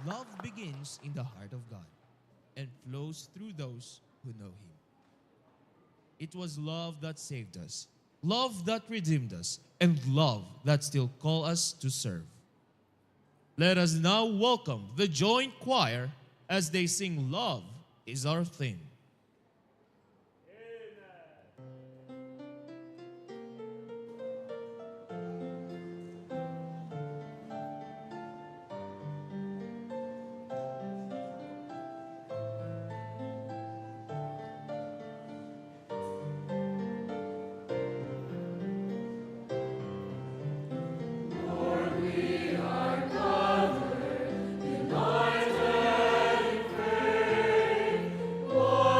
Love begins in the heart of God and flows through those who know Him. It was love that saved us, love that redeemed us, and love that still calls us to serve. Let us now welcome the joint choir as they sing "Love is Our Thing." Lord,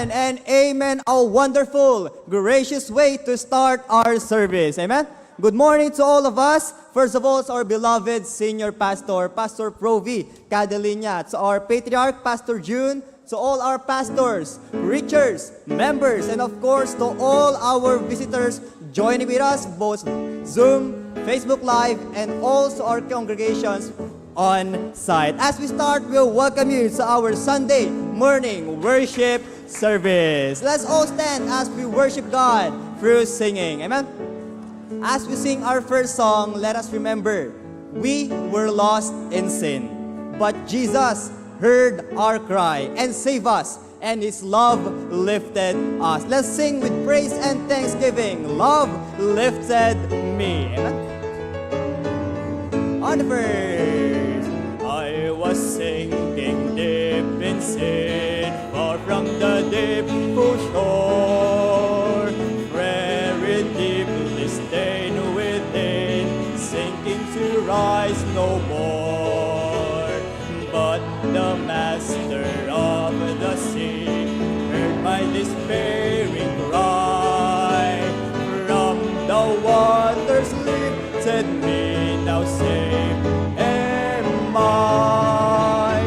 Amen and amen. A wonderful, gracious way to start our service. Amen. Good morning to all of us. First of all, to our beloved senior pastor, Pastor Provi Cadelinia, to our patriarch, Pastor June, to all our pastors, preachers, members, and of course to all our visitors joining with us, both Zoom, Facebook Live, and also our congregations on site. As we start, we'll welcome you to our Sunday morning worship service. Let's all stand as we worship God through singing. Amen. As we sing our first song, let us remember, we were lost in sin, but Jesus heard our cry and saved us, and His love lifted us. Let's sing with praise and thanksgiving. Love lifted me. Amen. On the verse, I was sinking deep in sin, far from the deep full shore, very deeply stained within, sinking to rise no more. But the Master of the sea heard my despairing cry, from the waters lifted me, now safe am I.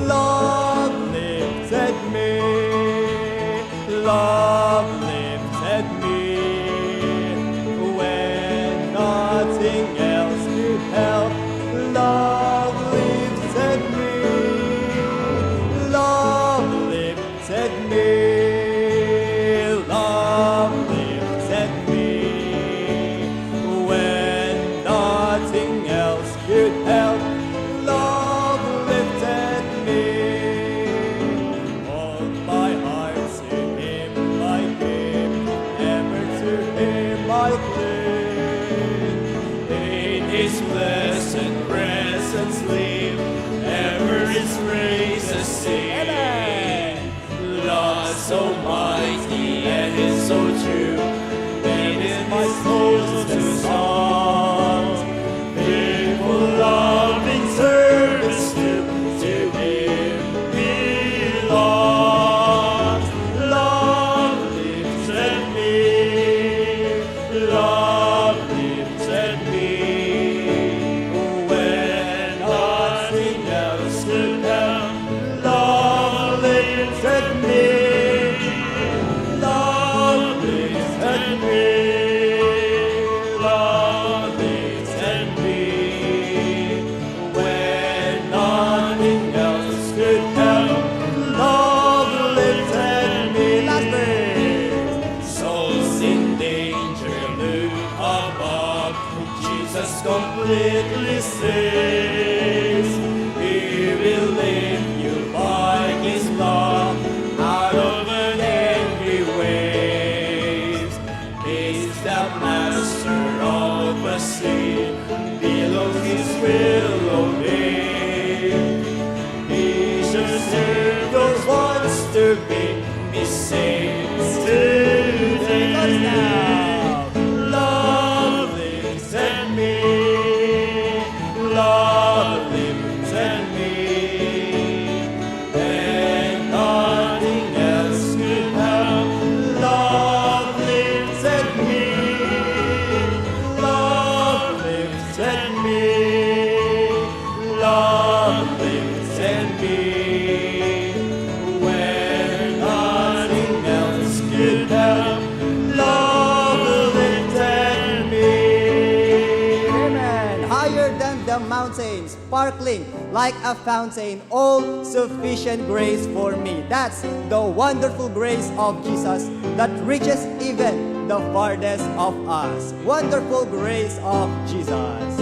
Love lifted me, love lifted me, when nothing else could help. Love lifted me, love lifted me, love lifted me, when nothing else could help. Love lifted me. All my heart to Him I give, ever to Him I cling. In His blessed presence live, ever His praises sing. Amen. Lord so mighty and is so true, made in my soul to songs. Faithful, loving service to Him belongs. Love lifted me, love lifted me, when nothing else could help. Love lifted me, love lifted me, love lifted me, when nothing else could help. Love lifted me. Last verse. Souls in danger look above, Jesus completely saves. He will lift you by His love out of an angry waves. He's the Master of the sea, below His will obey. He should serve those wants to be His saints today. Love lifted me, love lifted me, and nothing else could help. Love lifted me, love lifted me, love lifted me, when nothing else could help. Love lifted me. Amen. Higher than the mountains, sparkling like a fountain, all sufficient grace for me. That's the wonderful grace of Jesus that reaches even the farthest of us. Wonderful grace of Jesus.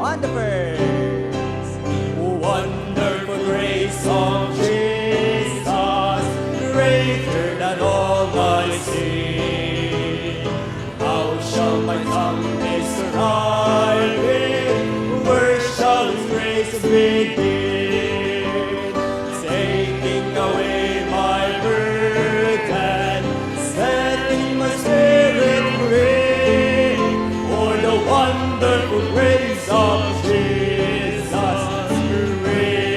On the verse, wonderful grace of Jesus, greater than all my sin. How shall my tongue describe it? Where shall His grace begin? Taking away my burden, setting my spirit free. For the wonderful grace of Jesus, great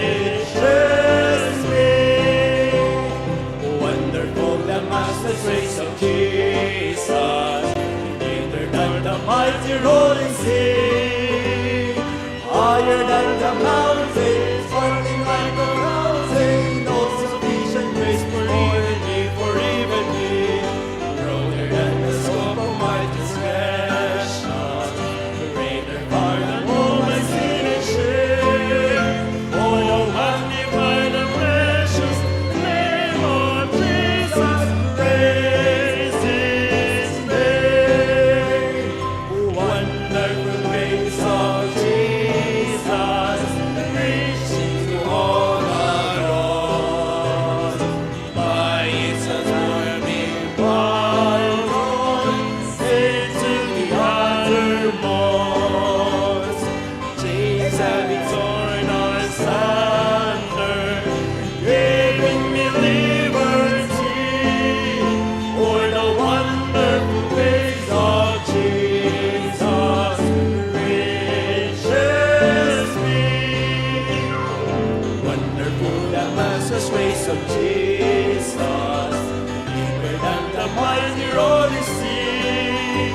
precious ways of Jesus, deeper than the mighty rolling sea,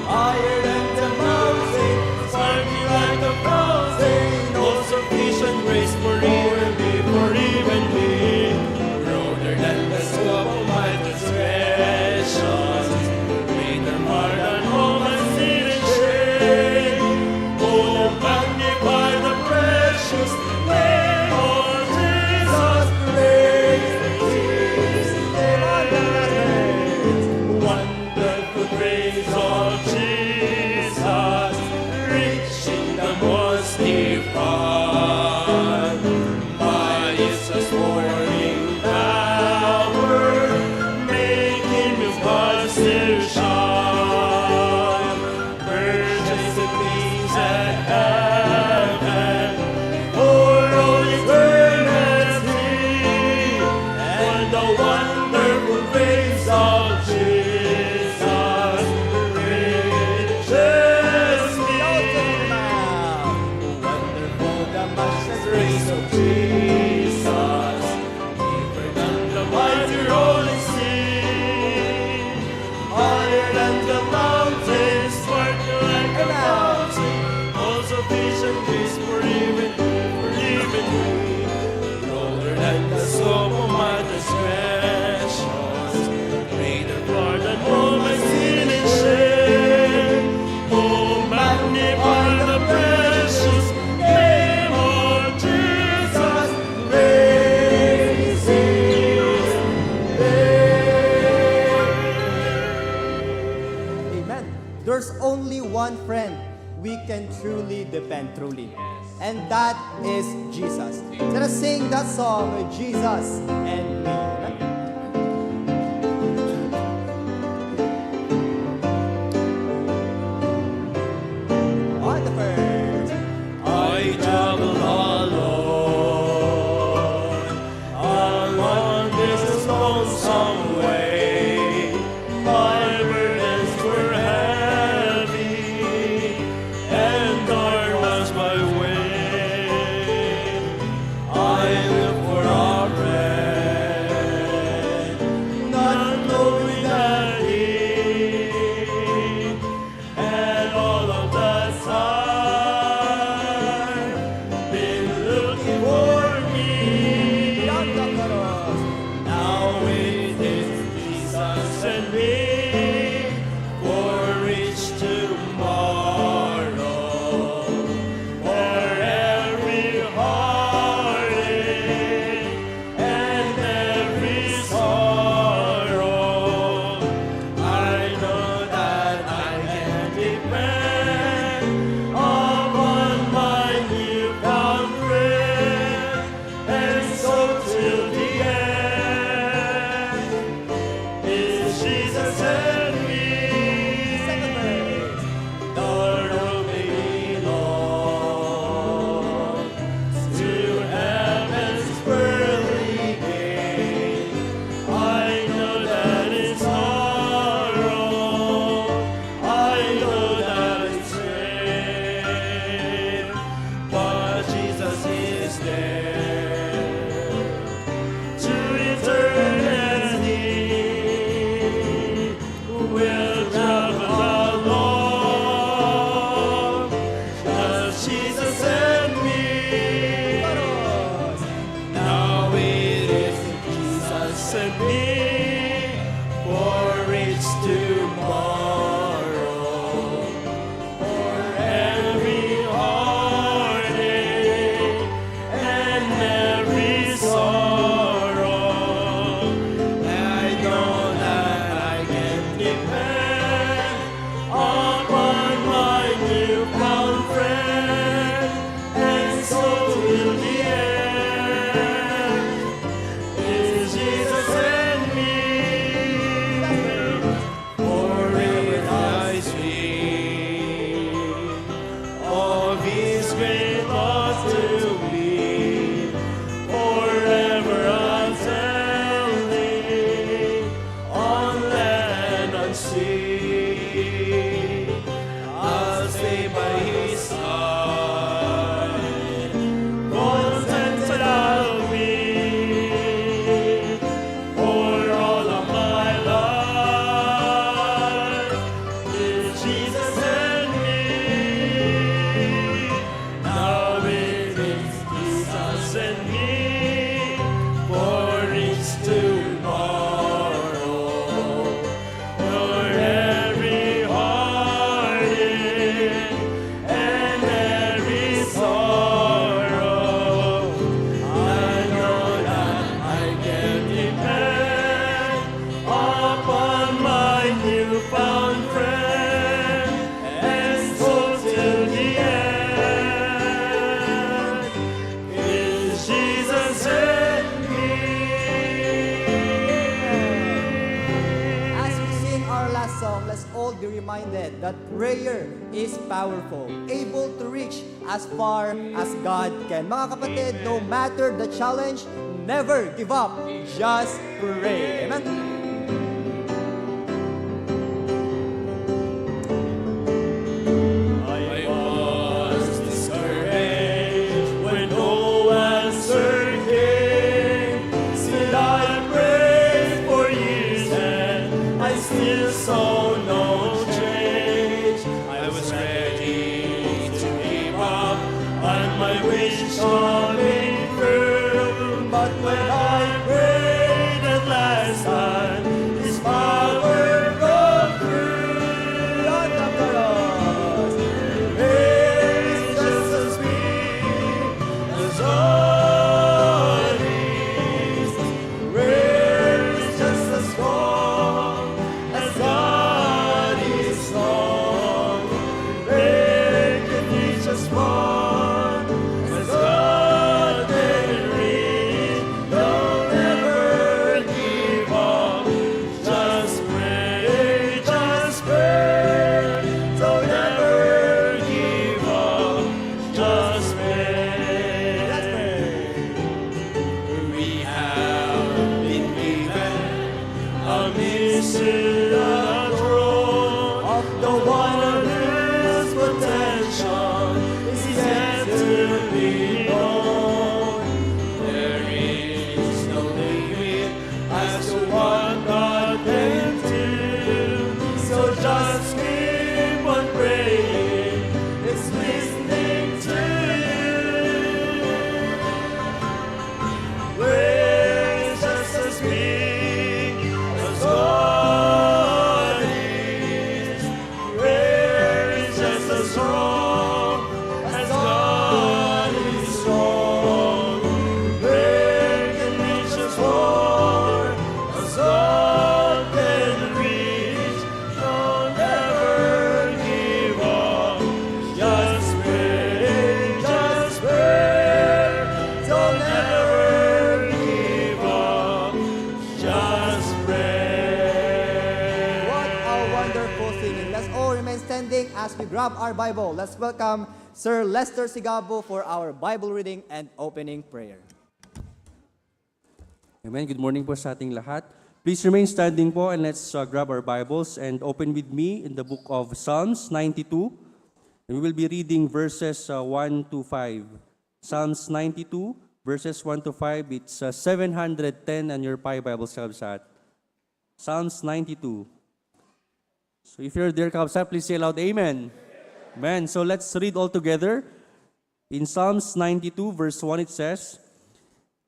higher than the mountain, sparkling like the fountain, all sufficient grace for even me, broader than the scope of my transgressions, greater far than all my sin and shame. Oh, magnify the precious name of Jesus, praise His name. Wonderful praise of Jesus, rich in the most divine, by Jesus morning power, making His heart still shine. Purchase the things at heaven for all eternity, and the wonderful grace of Jesus reaches me. Wonderful the matchless grace of Jesus, deeper than the mighty rolling sea, higher than the mountains, sparkling like a fountain, all sufficient grace for even me, broader than the scope of my transgressions, greater far than all my sin and shame. Oh, magnify the precious name of Jesus, praise His name. Amen. There's only one friend we can truly depend truly. And that is Jesus. Let us sing that song, Jesus and me. Amen. On the first. I travel alone on this lonesome way. My burdens were heavy, and dark was my way. I look for a reminded that prayer is powerful, able to reach as far as God can. Mga kapatid, no matter the challenge, never give up. Just pray. Amen? I was discouraged when no answer came. Still I prayed for years and I still saw no change. I was ready to give up on my wish coming firm, but when I prayed at last time, His power broke through. On the cross, praise just as sweet as honey. Praise just as strong as God is strong. Praise can reach as far as God can reach. Don't ever give up. Just pray, just pray. Don't ever give up. Just pray. We have been given a mission, a throne of the one whose potential is yet to be known. There is no limit as to what God can do. So just keep on praying. It's listening to you. Praise just as sweet as God is. Praise just as strong as God is strong. Praise can reach as far as God can reach. Don't ever give up. Just pray, just pray. Don't ever give up. Just pray. What a wonderful singing. Let's all remain standing as we grab our Bible. Let's welcome Sir Lester Sigabo for our Bible reading and opening prayer. Amen. Good morning po sa ating lahat. Please remain standing po and let's grab our Bibles and open with me in the book of Psalms 92. And we will be reading verses 1 to 5. Psalms 92, verses 1 to 5. It's 710 on your Bibles, Kabsat. Psalms 92. So if you're there, Kabsat, please say aloud, Amen. Amen. So let's read all together. In Psalms 92, verse 1, it says,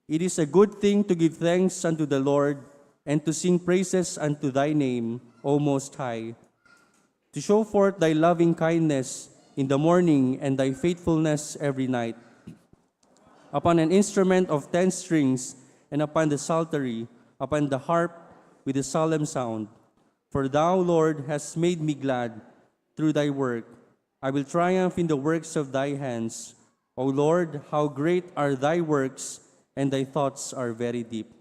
It is a good thing to give thanks unto the Lord and to sing praises unto thy name, O Most High, to show forth thy loving kindness in the morning and thy faithfulness every night. Upon an instrument of 10 strings and upon the psaltery, upon the harp with a solemn sound. For thou, Lord, hast made me glad through thy work. I will triumph in the works of thy hands. O Lord, how great are thy works, and thy thoughts are very deep.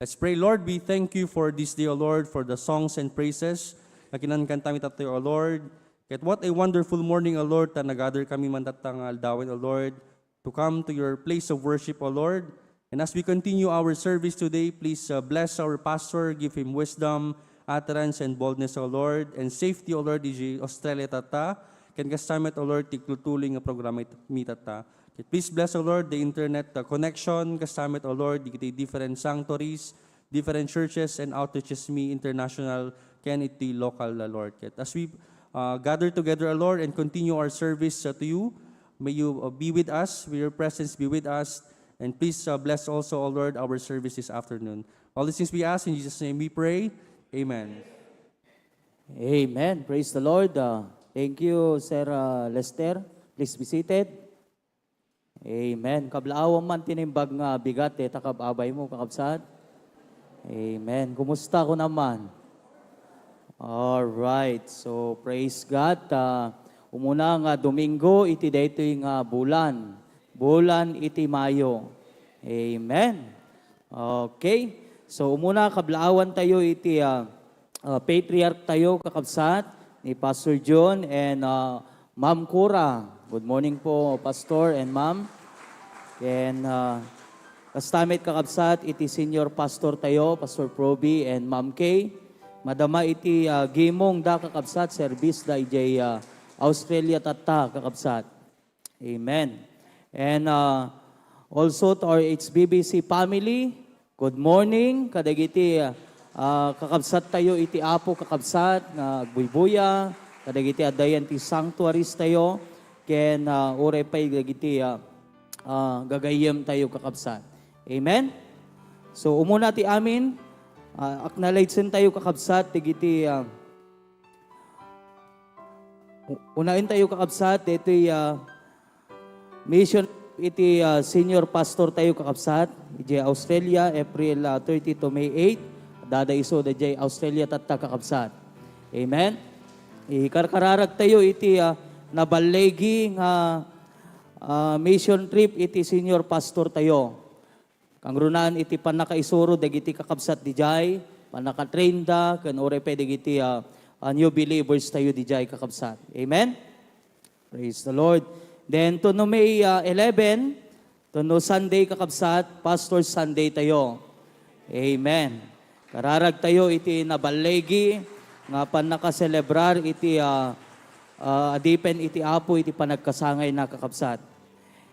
Let's pray. Lord, we thank you for this day, O Lord, for the songs and praises na kinankanta mi tayo, O Lord. At what a wonderful morning, O Lord, na nag-gather kami man tatang aldawin, O Lord, to come to your place of worship, O Lord. And as we continue our service today, please bless our pastor, give him wisdom, utterance, and boldness, O Lord, and safety, O Lord, di Australia tata. Ken kastamet, O Lord, tiklutuling nga programa mi tata. Please bless, O Lord, the internet connection, kastamet, O Lord, di different sanctuaries, different churches, and outreaches me international, can it be local, Lord. As we gather together, O Lord, and continue our service to you, may you be with us, may your presence be with us, and please bless also, O Lord, our service this afternoon. All these things we ask, in Jesus' name we pray. Amen. Amen. Praise the Lord. Thank you, Sir Lester. Please be seated. Amen. Kablaawang man tinimbag nga bigat, takab-abay mo, kakabsat. Amen. Kumusta ko naman? Alright. So, praise God. Umuna nga Domingo, iti dayto nga bulan. Bulan iti Mayo. Amen. Okay. So, umuna kablaawan tayo iti patriarch tayo, kakabsat. ni Pastor John and Ma'am Cora. Good morning po, Pastor and Ma'am. And kastamit kakabsat, iti senior pastor tayo, Pastor Proby and Ma'am Kay. Madama iti gimong da kakabsat, service da ijay Australia tatta kakabsat. Amen. And also to our HBBC family, good morning. Kadagiti kakabsat tayo iti apo kakabsat nga buybuya, kadagiti adayan ti sanctuaries tayo, ken ure pay dagiti gagayem tayo kakabsat. Amen? So umuna ti amin, acknowledgein tayo kakabsat, dagiti unain tayo kakabsat, iti mission iti senior pastor tayo kakabsat, iti Australia, April 30 to May 8, dada iso da jay Australia tatta kakabsat. Amen? Ikarkararag tayo iti nabalegi nga mission trip iti senior pastor tayo. Kangrunaan iti panakaisuro dagiti kakabsat di jay, panakatrain da, kan ore pe dagiti new believers tayo di jay kakabsat. Amen? Praise the Lord. Then to no May 11, to no Sunday kakabsat, Pastor Sunday tayo. Amen. Kararag tayo iti nabalegi nga panakaselebrar iti adipen iti apo iti panagkasangay na kakabsat.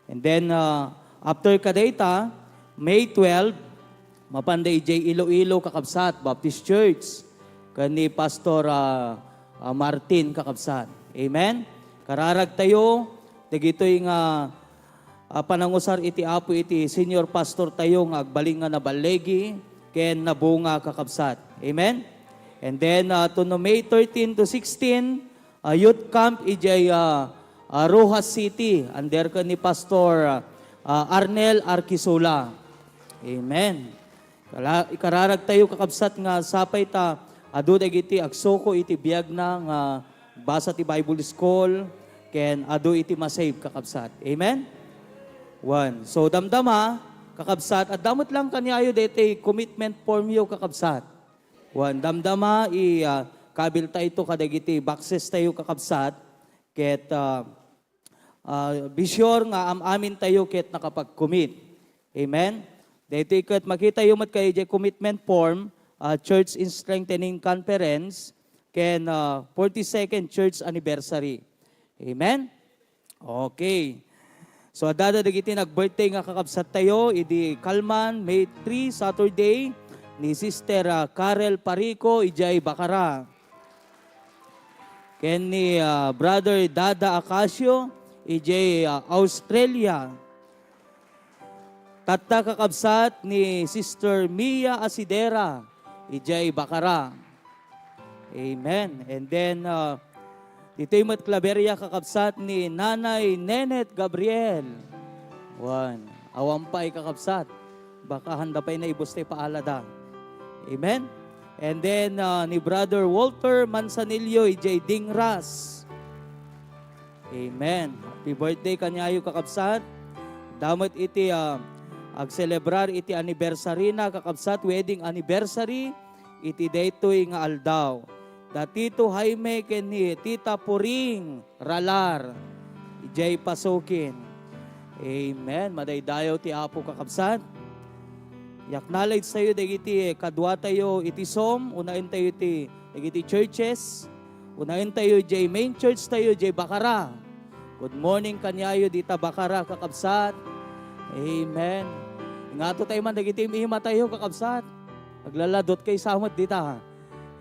And then after kadayta, May 12, mapanday ijay Iloilo kakabsat, Baptist Church, kani Pastor Martin kakabsat. Amen? Kararag tayo, dagitoy nga panangusar iti apo iti senior pastor tayo nga agbaling nga nabalegi, ken nabunga kakabsat. Amen? And then, to no May 13 to 16, youth camp ijay Rojas City, under ka ni Pastor Arnel Arquisola. Amen. Ikararag tayo kakabsat nga sapay ta, adu dagiti agsoko iti biag na nga basa ti Bible School, ken adu iti masave kakabsat. Amen? One. So damdama, kakabsat, at damot lang kanyayo dete commitment form yo kakabsat. Wan, damdama, kabil tayo ito kadagiti boxes tayo kakabsat, ket be sure nga amin tayo ket nakapag-commit. Amen? Dete ket makita yo mat kayo di commitment form, Church in Strengthening Conference, ken 42nd Church Anniversary. Amen? Okay. So adada dagiti nag-birthday nga kakabsat tayo, idi Kalman, May 3, Saturday, ni Sister Karel Parico, ijay Bakara. Ken ni Brother Dada Acacio, ijay Australia. Tatta kakabsat ni Sister Mia Asidera, ijay Bakara. Amen. And then, dito'y matklaberya kakabsat ni Nanay Nenet Gabriel. One. Awampay kakabsat. Baka handa pa'y naibos tayo paalada. Amen? And then, ni Brother Walter Manzanillo, ijay Dingras. Amen. Happy birthday kanyayo kakabsat. Damot iti agselebrar iti anniversary na kakabsat, wedding anniversary, iti daytoy nga aldaw. Da Tito Jaime ken ni Tita Puring Ralar, ijay pasukin. Amen. Madaydayo ti apo kakabsat. I-acknowledge tayo dagiti kadwa tayo iti som, unain tayo iti dagiti churches, unain tayo ijay main church tayo ijay Bakara. Good morning kanyayo dita Bakara kakabsat. Amen. Ingato tayo man dagiti mihima tayo kakabsat. Aglaladot kay samot dita.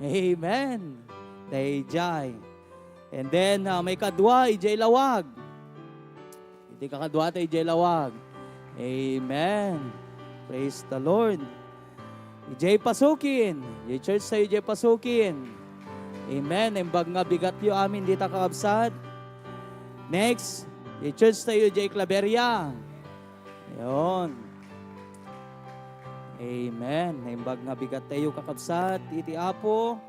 Amen. Dayjay. And then, may kadwa, ijay lawag. Iti kakadwa tayo, ijay lawag. Amen. Praise the Lord. Ijay pasukin. Ijay church tayo, ijay pasukin. Amen. Imbag nga bigat yo amin dita kakabsat. Next, ijay church tayo, ijay klaberya. Ayon. Amen. Imbag nga bigat tayo kakabsat, iti apo.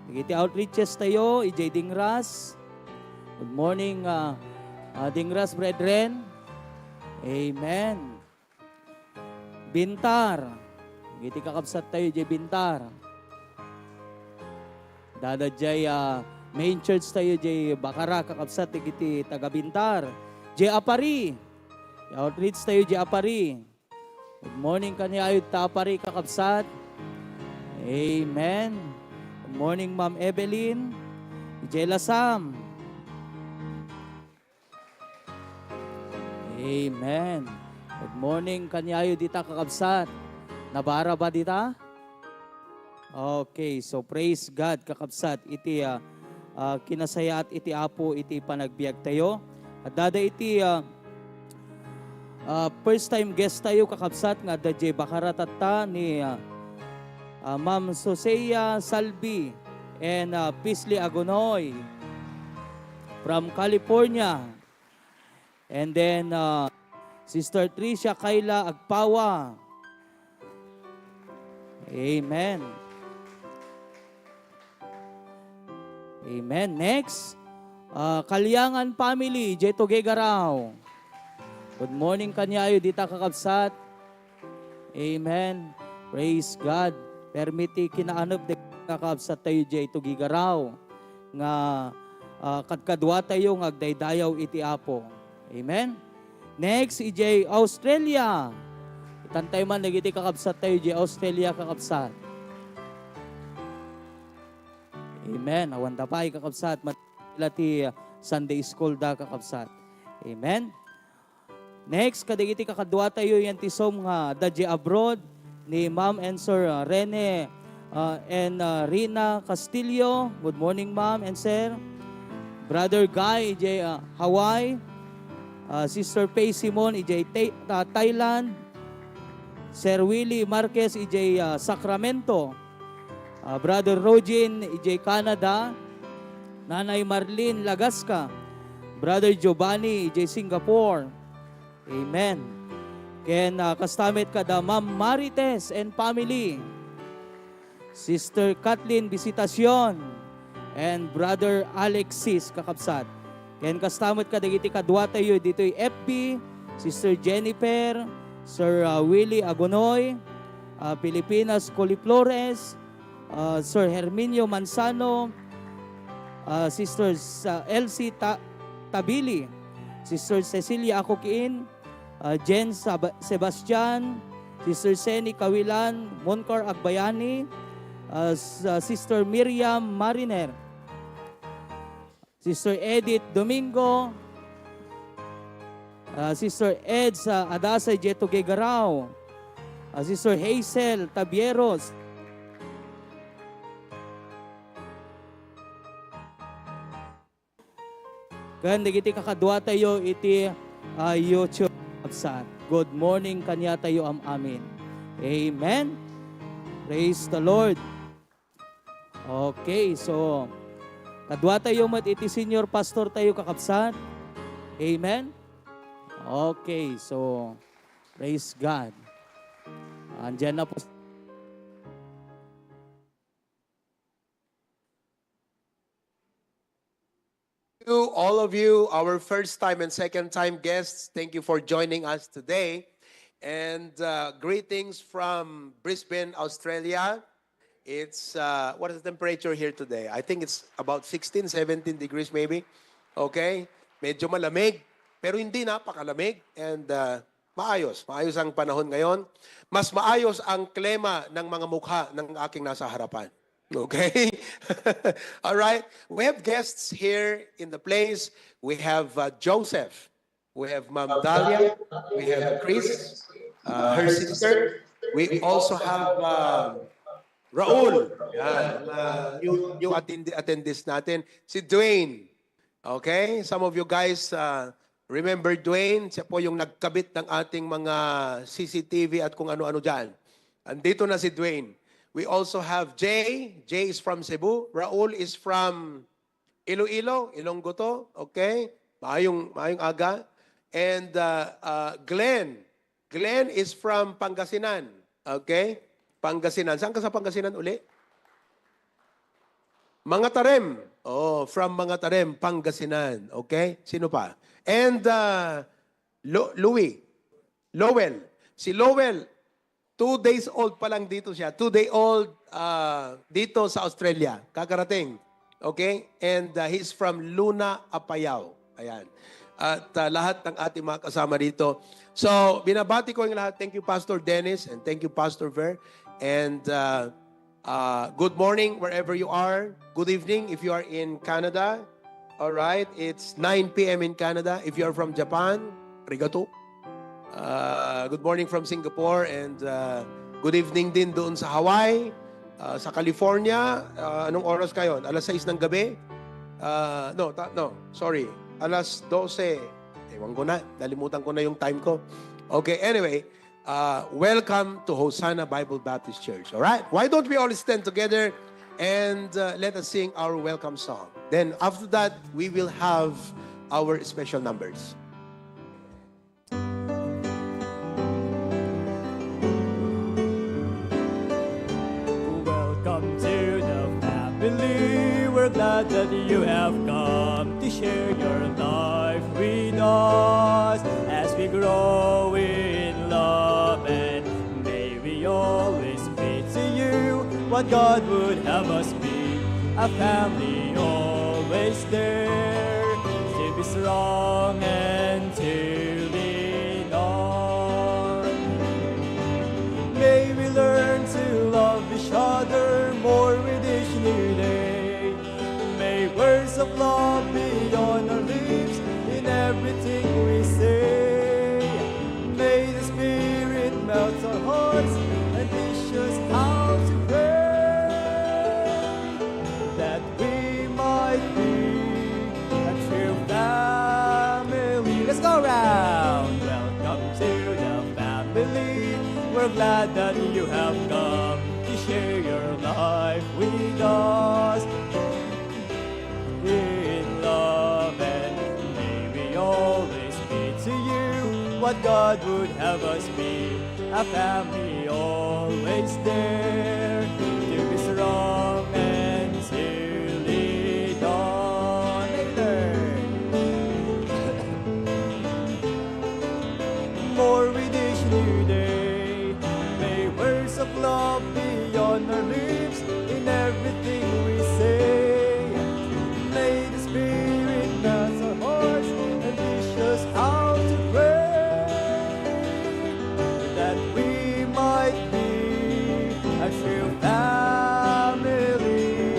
Iti outreaches tayo, ijay Dingras. Good morning, Dingras brethren. Amen. Bintar. Iti kakabsat tayo, ijay Bintar. Dada jay main church tayo jay Bakara kakabsat iti Tagabintar. Jay Apari. Outreach tayo jay Apari. Good morning kanya ayud ta Apari kakabsat. Amen. Good morning Ma'am Evelyn. Jay Lasam. Amen. Good morning kanya ayud dita kakabsat. Nabara ba dita? Okay, so praise God kakabsat iti kinasaya at iti apo iti panagbiag tayo. At dada iti first time guest tayo kakabsat nga dadje bakaratata ni Ma'am Soseya Salvi and Pisley Agonoy from California. And then Sister Tricia Kayla Agpawa. Amen. Amen. Next, Kalyangan family, Jeto Gegaraw. Good morning kanyayo, dita kakabsat. Amen. Praise God. Permiti kinaanap de kakabsat tayo, Jeto Gegaraw. Nga kadkadwa tayo, ngagdaydayaw iti apo. Amen. Next, EJ Australia. Itantay man, nagiti kakabsat tayo, EJ Australia kakabsat. Amen. Awanda pa kakabsat. Matilati Sunday School da kakabsat. Amen. Next, kadigiti kakadwa tayo yan tisom nga dadje abroad ni Ma'am and Sir Rene and Rina Castillo. Good morning Ma'am and Sir. Brother Guy, EJ Hawaii. Sister Pay Simon, EJ Thailand. Sir Willie Marquez, EJ Sacramento. Brother Rogin, EJ Canada. Nanay Marlene Lagasca. Brother Giovanni, EJ Singapore. Amen. Ken kastamit kada Ma'am Marites and family. Sister Kathleen Visitacion and Brother Alexis kakabsat. Ken kastamit kada giti kadwa tayo dito'y FB, Sister Jennifer, Sir Willie Agonoy, Pilipinas Coliflores, Sir Herminio Manzano, Sister Elsie Tabili, Sister Cecilia Akokiin, Jen Sebastian, Sister Seni Kawilan, Moncor Agbayani, Sister Miriam Mariner, Sister Edith Domingo, Sister Ed sa Adasay Jeto Gegaraw, Sister Hazel Tabieros, kan digiti kakadwa tayo iti YouTube absat. Good morning kanya tayo amin. Amen. Praise the Lord. Okay, so kadwa tayo mat iti senior pastor tayo kakabsat. Amen. Okay, so praise God. Andiyan na po. To all of you, our first time and second time guests, thank you for joining us today. And greetings from Brisbane, Australia. It's, what is the temperature here today? I think it's about 16, 17 degrees maybe. Okay? Medyo malamig, pero hindi napakalamig. And maayos ang panahon ngayon. Mas maayos ang klema ng mga mukha ng aking nasa harapan. Okay? All right. We have guests here in the place. We have Joseph. We have Ma'am Dalia. We have Chris, her sister. We also have Raul. Yan, new attendees natin. Si Dwayne. Okay? Some of you guys remember Dwayne. Siya po yung nagkabit ng ating mga CCTV at kung ano-ano dyan. Andito na si Dwayne. We also have Jay. Jay is from Cebu. Raul is from Iloilo, Ilonggo to. Okay? Maayong aga. And Glenn. Glenn is from Pangasinan. Okay? Pangasinan. Saan ka sa Pangasinan uli? Mga Tarem. Oh, from Mga Tarem, Pangasinan. Okay? Sino pa? And Lowell. Si Lowell, 2 days old pa lang dito siya. 2-day old dito sa Australia. Kakarating. Okay? And he's from Luna, Apayao. Ayan. At lahat ng ating mga kasama dito. So, binabati ko yung lahat. Thank you, Pastor Dennis. And thank you, Pastor Ver. And good morning wherever you are. Good evening if you are in Canada. All right. It's 9 p.m. in Canada. If you are from Japan, arigato. Good morning from Singapore. And good evening din doon sa Hawaii. Sa California, anong oras kayo? Alas 6 ng gabi? No, sorry. Alas 12. Ewan ko na. Nalimutan ko na yung time ko. Okay, anyway. Welcome to Hosanna Bible Baptist Church. All right? Why don't we all stand together and let us sing our welcome song. Then after that, we will have our special numbers. Welcome to the family. We're glad that you have come to share your life with us as we grow in love, and may we always be to you what God would have us be, a family always there to be strong and to lean on. May we learn to love each other more with each new day. May words of love be on our lips in everything we say. May the Spirit melt our hearts and teach us how to pray, that we might be a true family. Let's go round. Welcome to the family. We're glad that you have come to share your life with us in love, and may we always be to you what God would have us be, a family always there to be strong and to lead on. More with each new day. May words of love be on our lips in everything we say. May the Spirit melt our hearts and teach us how to pray, that we might be a true family.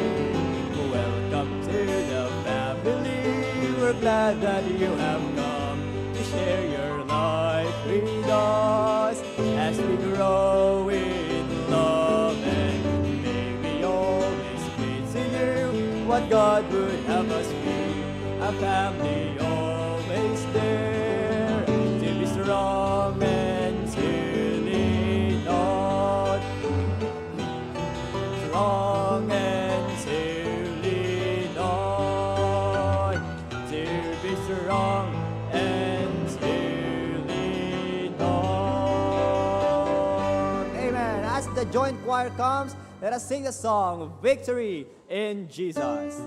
Welcome to the family. We're glad that you have come to share your life with us as we grow in love, and may we always be to you what God would have us be, a family always there to be strong and to lean on. Strong and to lean on, to be strong and to lean on. Amen. As the joint choir comes, let us sing the song, Victory in Jesus.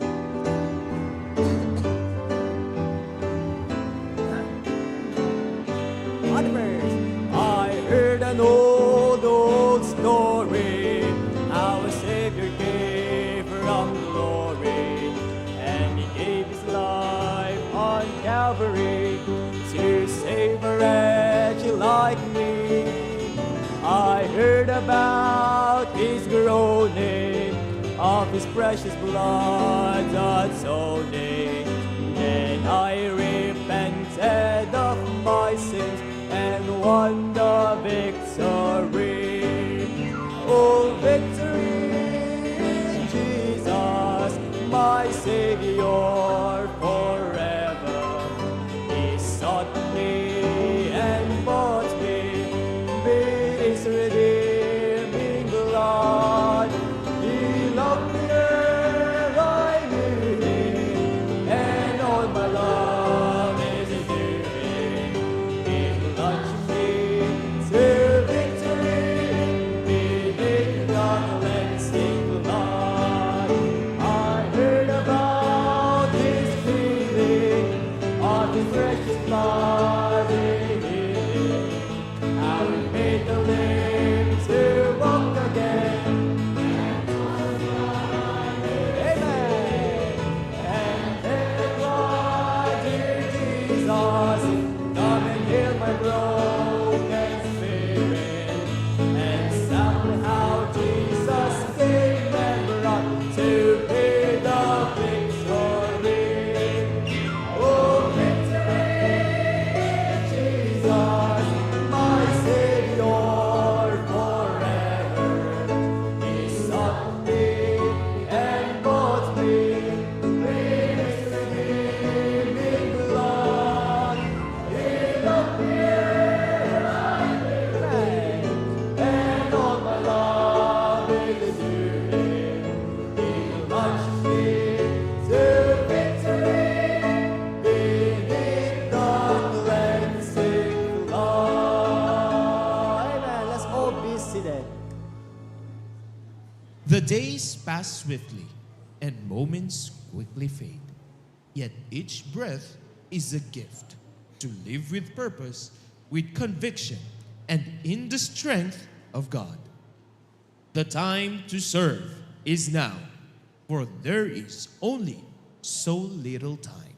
On the verse. I heard an old story, how a Savior came from glory, and He gave His life on Calvary to save a wretch like me. I heard about His groaning, of His precious blood atoning. Then I repented of my sins and won the victory. Oh, victory in Jesus, my Savior forever. He sought me and bought me with His redeeming blood. He loved me ere I knew Him, and all my love is due Him. He plunged me to victory The days pass swiftly, and moments quickly fade. Yet each breath is a gift to live with purpose, with conviction, and in the strength of God. The time to serve is now, for there is only so little time.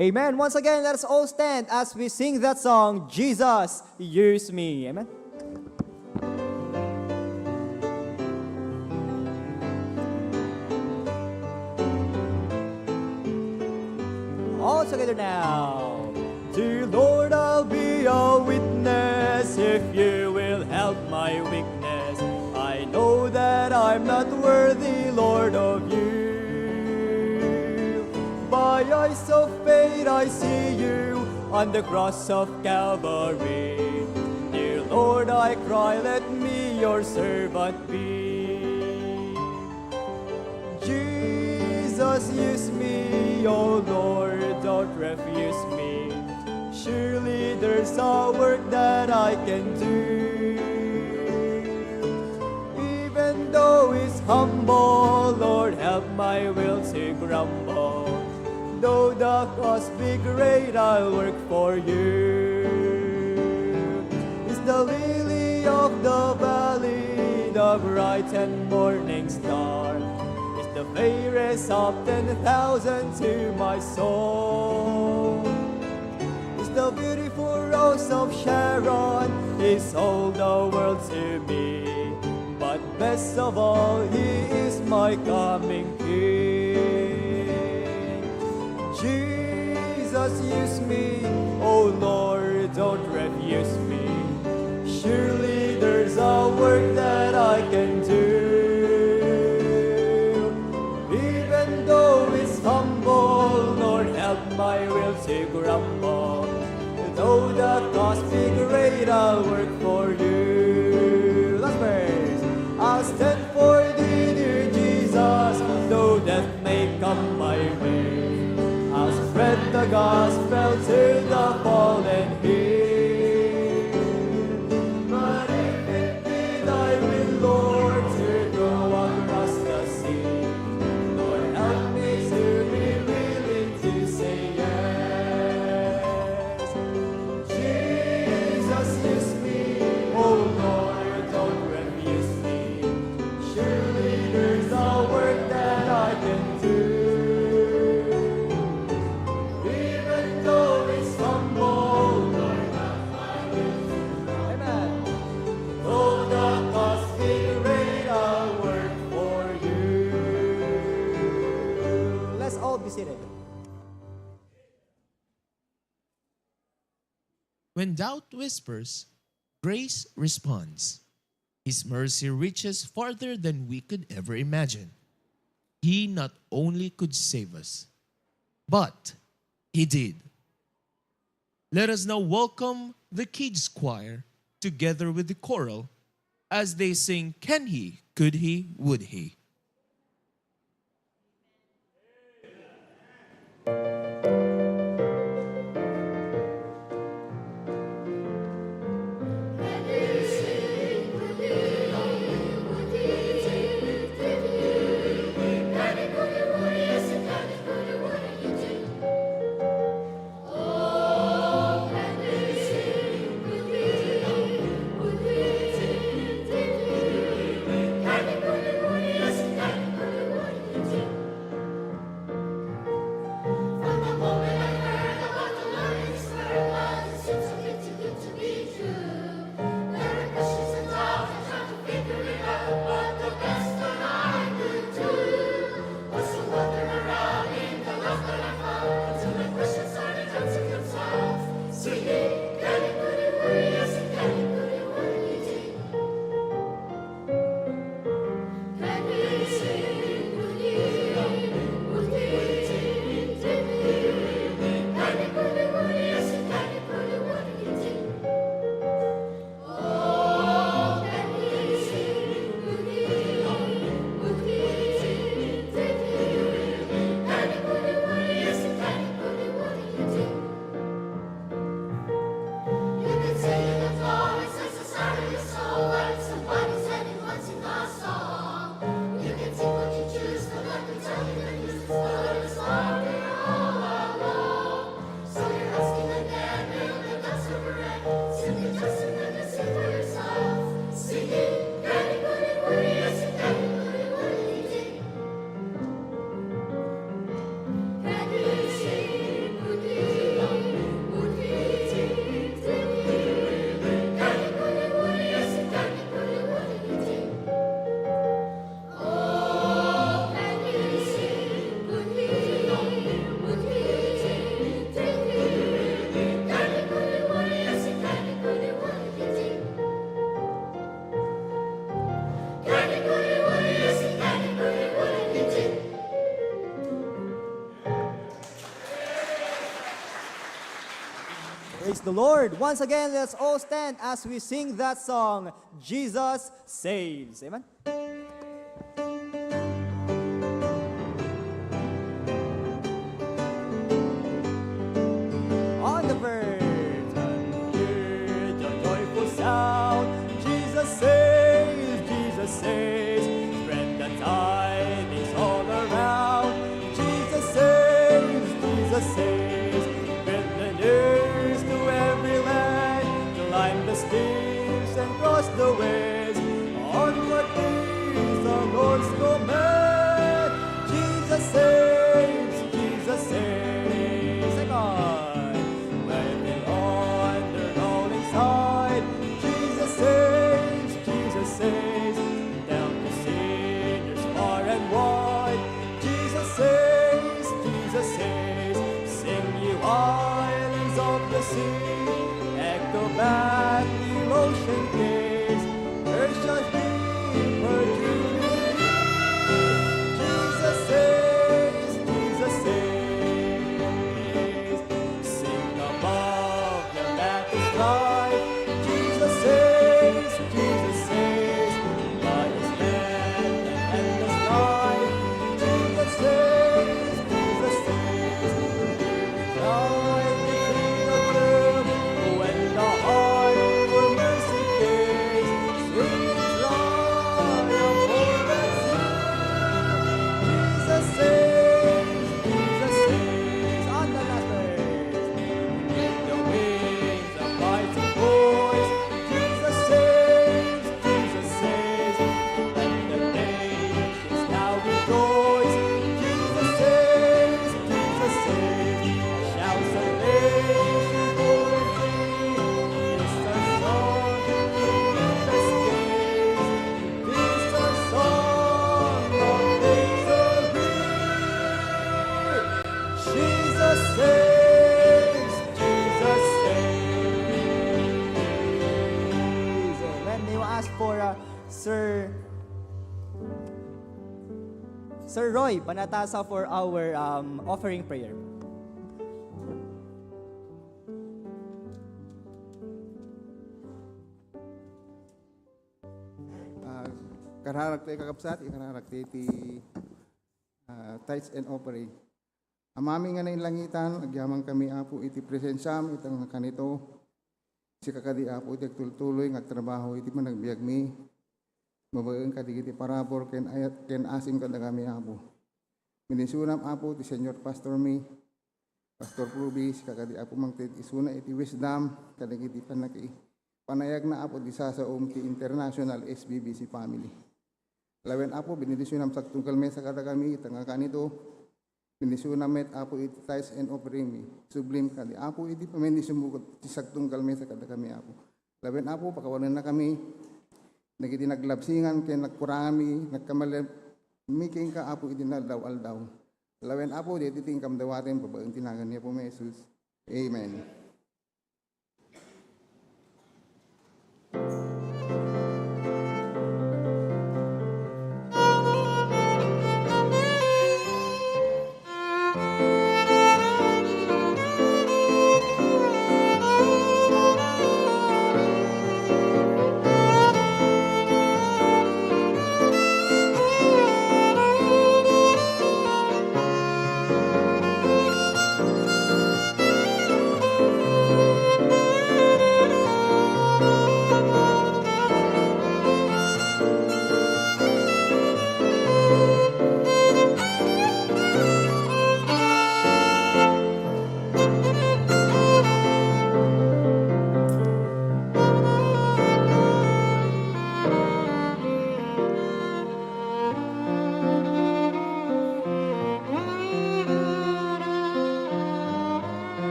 Amen. Once again, let us all stand as we sing that song, Jesus, Use Me. Amen. all together now. Dear Lord, I'll be a witness if you will help my weakness. I know that I'm not worthy, Lord, of you. By eyes of faith I see you on the cross of Calvary. Dear Lord, I cry, let me your servant be. Jesus, use me, oh Lord, don't refuse me. Surely there's a work that I can do. Even though it's humble, Lord, help my will to grumble. Though the cost be great, I'll work for you. It's the lily of the valley, the bright and morning star. It's the fairest of 10,000 to my soul. It's the beautiful rose of Sharon, is all the world to me. But best of all, he is my coming King. Jesus, use me, oh Lord, don't refuse me. Surely there's a work that I can do. Even though it's humble, Lord, help my will to grumble. Though the cost be great, I'll work for you. Last verse. I'll stand for thee, dear Jesus, though death may come my way. I'll spread the gospel to the fallen here. But if it be thy will, Lord, to go across the sea, Lord, help me to be willing to say yes. Jesus, use me, oh Lord, don't refuse me. Surely there's a work that I can do. Even though it's humble, Lord, not my will. Amen. Though the cost be great, I'll work for you. Let's all be seated. When doubt whispers, grace responds. His mercy reaches farther than we could ever imagine. He not only could save us, but He did. Let us now welcome the kids choir together with the choral as they sing Can He, Could He, Would He. Yes, Praise the Lord. Once again, let's all stand as we sing that song, Jesus Saves. Amen. On the verge, hear the joyful sound. Jesus saves, Jesus saves. Spread the tidings all around. Jesus saves, Jesus saves. Spread the news to every land. Climb the steeps and cross the ways. Onward is the Lord's command. Jesus saves, Jesus saves. Second, weapon on the rolling side. Jesus saves, Jesus saves. Down the sinners far and wide. Jesus saves, Jesus saves. Sing you islands of the sea. Echo back the ocean gates. Earth be her jubilee. Jesus saves, Jesus saves. Sing above the battle's light. Jesus saves, Jesus saves. God is man and endless life. Jesus saves, Jesus saves. Light between the gloom when the heart for mercy gaze. Singing triumph o'er the sea. Jesus saves, Jesus saves. On the last verse. With the wings of mighty voice, Jesus saves, Jesus saves. Let the nations now rejoice. Jesus saves, Jesus saves. Shout salvation for free. This our song in endless days. This our song of victory. Jesus saves, Jesus saves. Amen. May we ask for Sir Roy Panatasa for our offering prayer. Kararak tayo kakapsat, ikararak tayo ti tithes and offering. Amami nga na langitan, agyaman kami apo iti presensyam, itang kanito, si kakadi apo iti agtultuloy, ngagtrabaho iti managbiag mi, mabagang kadigiti parabor, ken asim kada kami apo. Minisunam apo ti Senior Pastor mi, Pastor Ruby, si kakadi apo mangtit isuna iti wisdom, kadigiti panayag na apo di sasaom ti International SBBC Family. Lawen apo, binidisyon sa tungkal mesa kada kami, itang kanito, binidisyon met apo iti tithes and offering mi. Sublim kadi apo iti pamendisyon bukod ti sagtungkal mesa kada kami apo. Lawen apo, pakawalan na kami, nagiti naglabsingan, kaya nagkurangan mi, nagkamalim, miking ka apo iti naldaw-aldaw. Lawen apo, di iti tingkam dawatin, babaeng tinagan niya po may Jesus. Amen.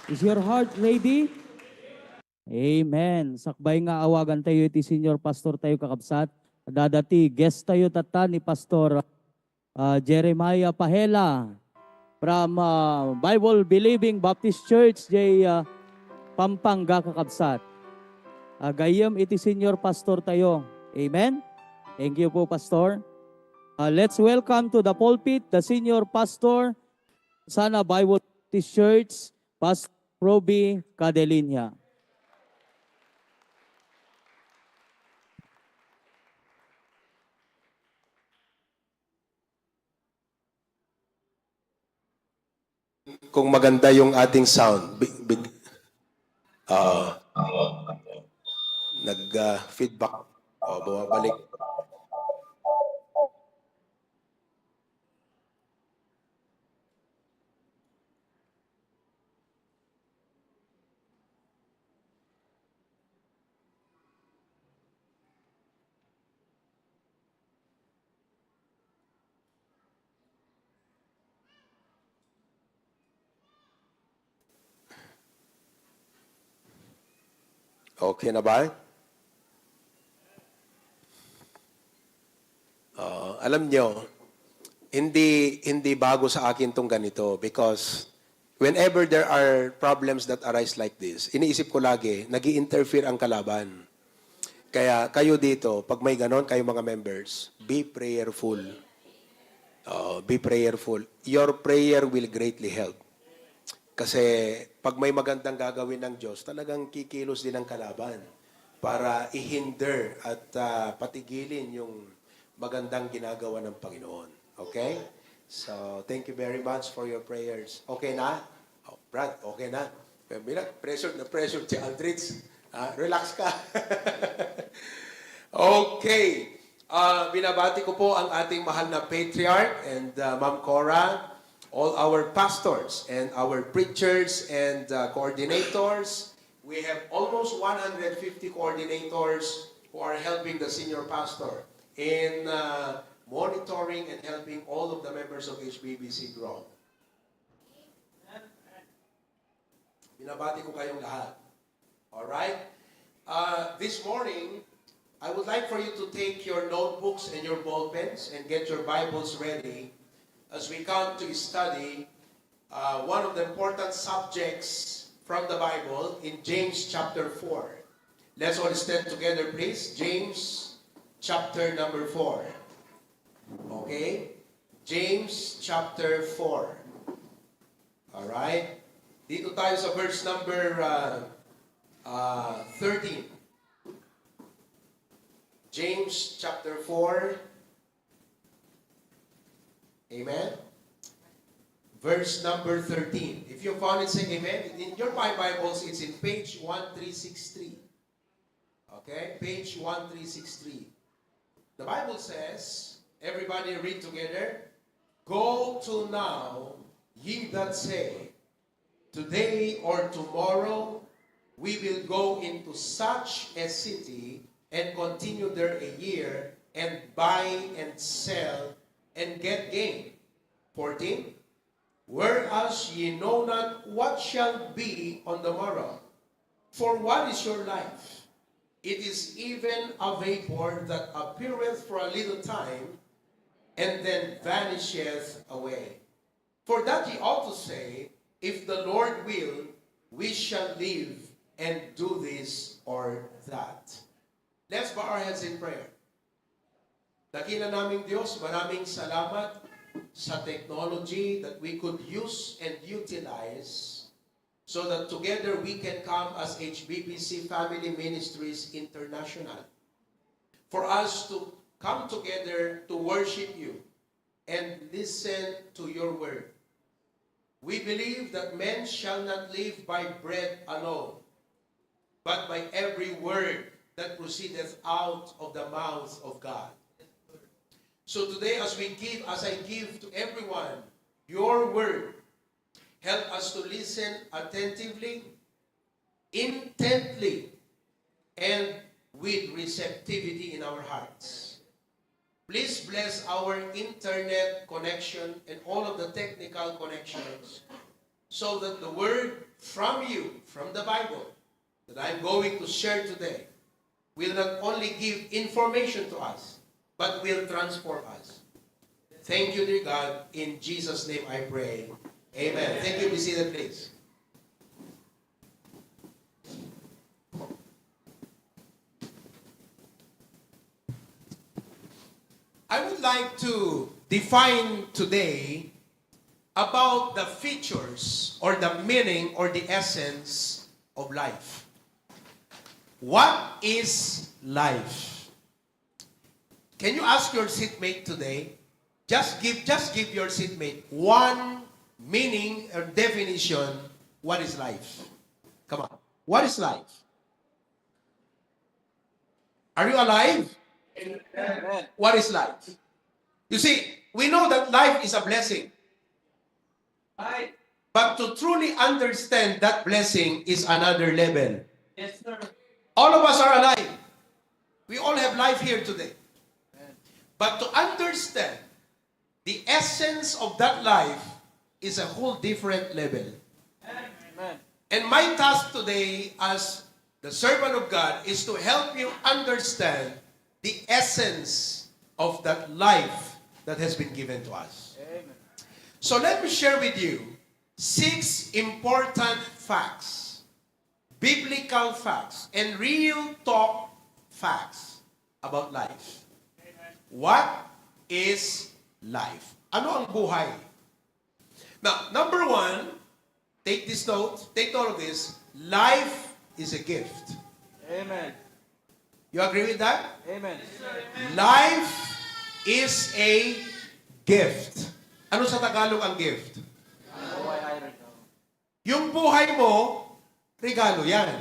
Is your heart ready? Amen. Sakbay nga awagan tayo iti senior pastor tayo kakabsat. Dadati guest tayo tata ni Pastor Jeremiah Pahela from Bible Believing Baptist Church Pampanga kakabsat. Gayam iti senior pastor tayo. Amen. Thank you po, Pastor. Let's welcome to the pulpit the senior pastor Hosanna Bible Baptist Church, Pastor Roby Cadelinia. Kung maganda yung ating sound, nag-feedback o bumabalik. Okay na ba? Alam nyo, hindi bago sa akin tong ganito because whenever there are problems that arise like this, iniisip ko lagi, nag-i-interfere ang kalaban. Kaya kayo dito, pag may ganon, kayo mga members, be prayerful. Be prayerful. Your prayer will greatly help. Kasi pag may magandang gagawin ng Diyos, talagang kikilos din ang kalaban para ihinder at patigilin yung magandang ginagawa ng Panginoon. Okay? So, thank you very much for your prayers. Okay na? Oh, Brad, okay na? Pressure na pressure si Aldrich. Relax ka. Okay. Binabati ko po ang ating mahal na patriarch and Ma'am Cora, all our pastors and our preachers and coordinators. We have almost 150 coordinators who are helping the senior pastor in monitoring and helping all of the members of HBBC grow. Binabati ko kayong lahat. Alright? This morning, I would like for you to take your notebooks and your ball pens and get your Bibles ready as we come to study one of the important subjects from the Bible in James chapter 4. Let's all stand together, please. James chapter number 4. Okay? James chapter 4. Alright? Dito tayo sa verse number 13. James chapter 4. Amen? Verse number 13. If you found it, say amen. In your Bibles, it's in page 1363. Okay? Page 1363. The Bible says, everybody read together, "Go to now, ye that say, today or tomorrow we will go into such a city and continue there a year and buy and sell and get gain." 14. "Whereas ye know not what shall be on the morrow. For what is your life? It is even a vapor that appeareth for a little time, and then vanisheth away. For that ye ought to say, if the Lord will, we shall live and do this or that." Let's bow our heads in prayer. Dakila naming Diyos, maraming salamat sa technology that we could use and utilize so that together we can come as HBBC Family Ministries International. For us to come together to worship you and listen to your word. We believe that men shall not live by bread alone, but by every word that proceedeth out of the mouth of God. So today as I give to everyone your word, help us to listen attentively, intently, and with receptivity in our hearts. Please bless our internet connection and all of the technical connections so that the word from you, from the Bible, that I'm going to share today, will not only give information to us, but will transform us. Thank you, dear God. In Jesus' name I pray. Amen. Thank you. Be seated, please. I would like to define today about the features or the meaning or the essence of life. What is life? Can you ask your seatmate today? Just give your seatmate one meaning or definition. What is life? Come on. What is life? Are you alive? Amen. What is life? You see, we know that life is a blessing. Right. But to truly understand that blessing is another level. Yes, sir. All of us are alive. We all have life here today. Amen. But to understand the essence of that life is a whole different level. Amen. And my task today as the servant of God is to help you understand the essence of that life that has been given to us. Amen. So let me share with you 6 important facts, biblical facts, and real talk facts about life. Amen. What is life? Ano ang buhay? Now, number 1, take note of this, life is a gift. Amen. You agree with that? Amen. Life is a gift. Ano sa Tagalog ang gift? Yung buhay mo, regalo yan.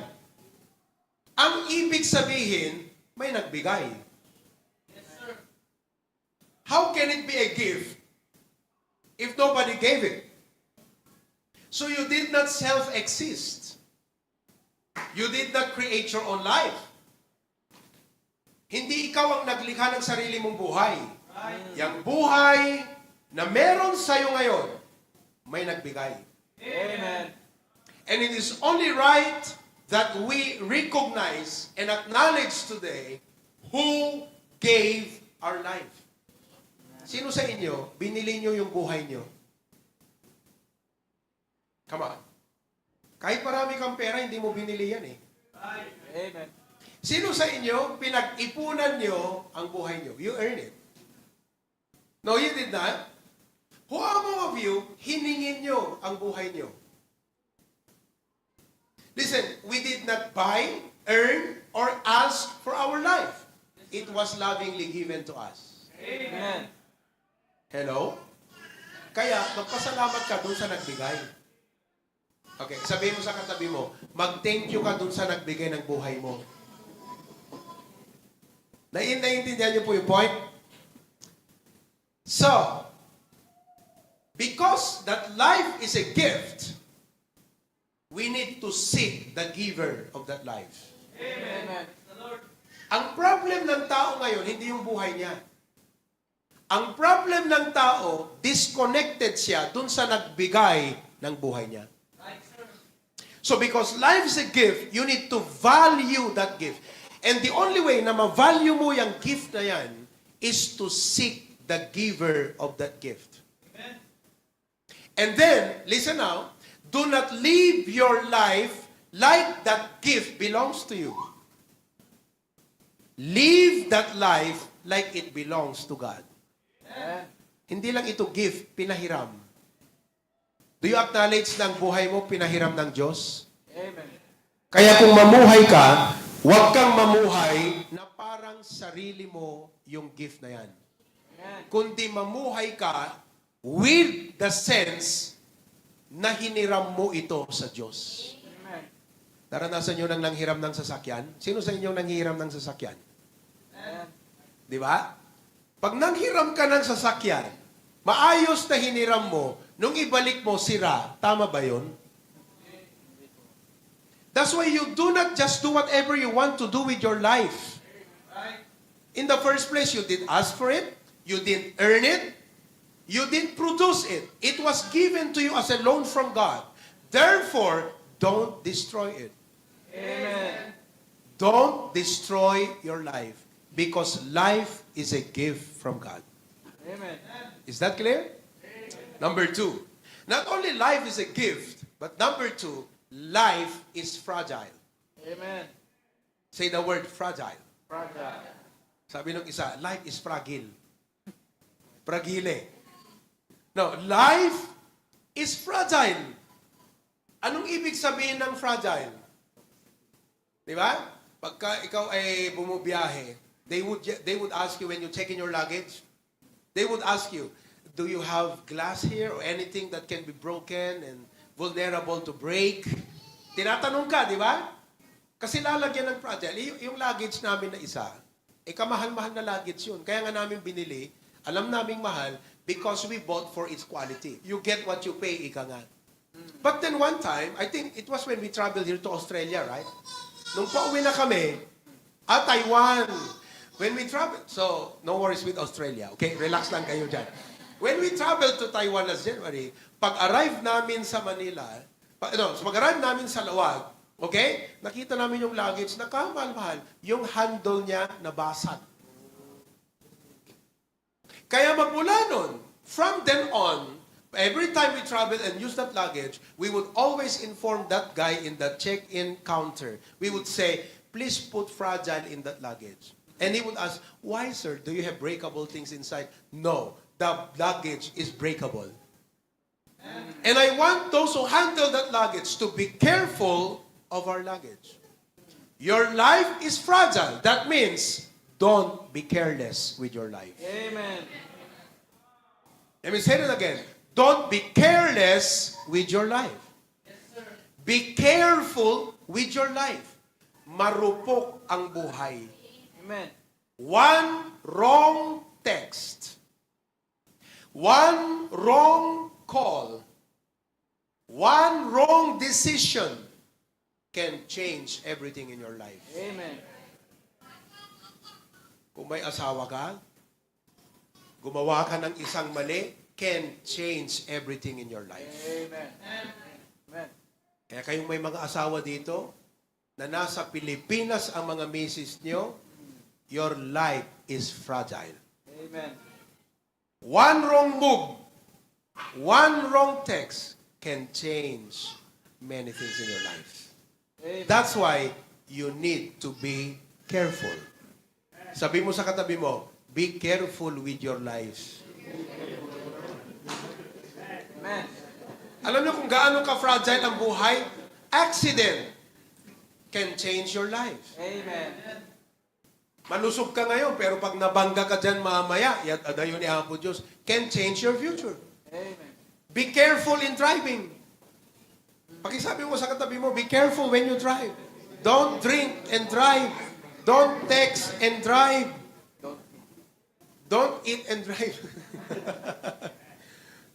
Ang ibig sabihin, may nagbigay. Yes, sir. How can it be a gift if nobody gave it? So you did not self-exist. You did not create your own life. Hindi ikaw ang naglikha ng sarili mong buhay. Yang buhay na meron sa'yo ngayon, may nagbigay. Amen. And it is only right that we recognize and acknowledge today who gave our life. Sino sa inyo, binili nyo yung buhay nyo? Come on. Kahit marami kang pera, hindi mo binili yan eh. Amen. Sino sa inyo, pinag-ipunan nyo ang buhay nyo? You earn it. No, you did not. Who among of you, hiningin nyo ang buhay nyo? Listen, we did not buy, earn, or ask for our life. It was lovingly given to us. Amen. Hello? Kaya, magpasalamat ka dun sa nagbigay. Okay, sabihin mo sa katabi mo, mag-thank you ka dun sa nagbigay ng buhay mo. Naiintindihan niyo po yung point? So, because that life is a gift, we need to seek the giver of that life. Amen. Ang problem ng tao ngayon, hindi yung buhay niya. Ang problem ng tao, disconnected siya dun sa nagbigay ng buhay niya. So because life is a gift, you need to value that gift. And the only way na ma-value mo yung gift na yan is to seek the giver of that gift. Amen. And then, listen now, do not live your life like that gift belongs to you. Live that life like it belongs to God. Amen. Hindi lang ito gift, pinahiram. Do you acknowledge na ang buhay mo pinahiram ng Diyos? Amen. Kaya kung mamuhay ka, huwag kang mamuhay na parang sarili mo yung gift na yan. Amen. Kundi mamuhay ka with the sense na hiniram mo ito sa Diyos. Amen. Naranasan nyo nang nanghiram ng sasakyan? Sino sa inyo nanghiram ng sasakyan? Amen. Di ba? Pag nanghiram ka ng sasakyan, maayos na hiniram mo, nung ibalik mo, sira. Tama ba yun? That's why you do not just do whatever you want to do with your life. In the first place, you didn't ask for it. You didn't earn it. You didn't produce it. It was given to you as a loan from God. Therefore, don't destroy it. Amen. Don't destroy your life because life is a gift from God. Amen. Is that clear? Number two, not only life is a gift, but number two, life is fragile. Amen. Say the word fragile. Fragile. Sabi nung isa, life is fragile. Fragile. No, life is fragile. Anong ibig sabihin ng fragile? Di ba? Pagka ikaw ay bumubiyahe, they would ask you when you check in your luggage, they would ask you, do you have glass here or anything that can be broken and vulnerable to break? Tinatanong ka, di ba? Kasi lalagyan ng fragile. Yung luggage namin na isa, kamahal-mahal na luggage yun. Kaya nga namin binili, alam naming mahal, because we bought for its quality. You get what you pay, ika nga. But then one time, I think it was when we traveled here to Australia, right? Nung pauwi na kami, Taiwan. When we traveled, so no worries with Australia, okay? Relax lang kayo dyan. When we traveled to Taiwan last January, pag-arrive namin sa Manila, pag-arrive namin sa Lawag, okay? Nakita namin yung luggage na kamahal-mahal. Yung handle niya nabasag. Kaya magmula nun, from then on, every time we travel and use that luggage, we would always inform that guy in the check-in counter. We would say, please put fragile in that luggage. And he would ask, why, sir? Do you have breakable things inside? No, the luggage is breakable. And I want those who handle that luggage to be careful of our luggage. Your life is fragile. That means, don't be careless with your life. Amen. Let me say it again. Don't be careless with your life. Be careful with your life. Marupok ang buhay. Amen. One wrong text, one wrong call, one wrong decision can change everything in your life. Amen. Kung may asawa ka, gumawa ka ng isang mali, can change everything in your life. Amen. Amen. Kaya kayong may mga asawa dito, na nasa Pilipinas ang mga misis nyo, your life is fragile. Amen. One wrong move, one wrong text can change many things in your life. Amen. That's why you need to be careful. Sabi mo sa katabi mo, be careful with your life. Amen. Alam niyo kung gaano ka-fragile ang buhay? Accident can change your life. Amen. Malusog ka ngayon, pero pag nabangga ka dyan mamaya, yat adayon ni Apo Diyos, can change your future. Amen. Be careful in driving. Pakisabi mo sa katabi mo, be careful when you drive. Don't drink and drive. Don't text and drive. Don't eat and drive.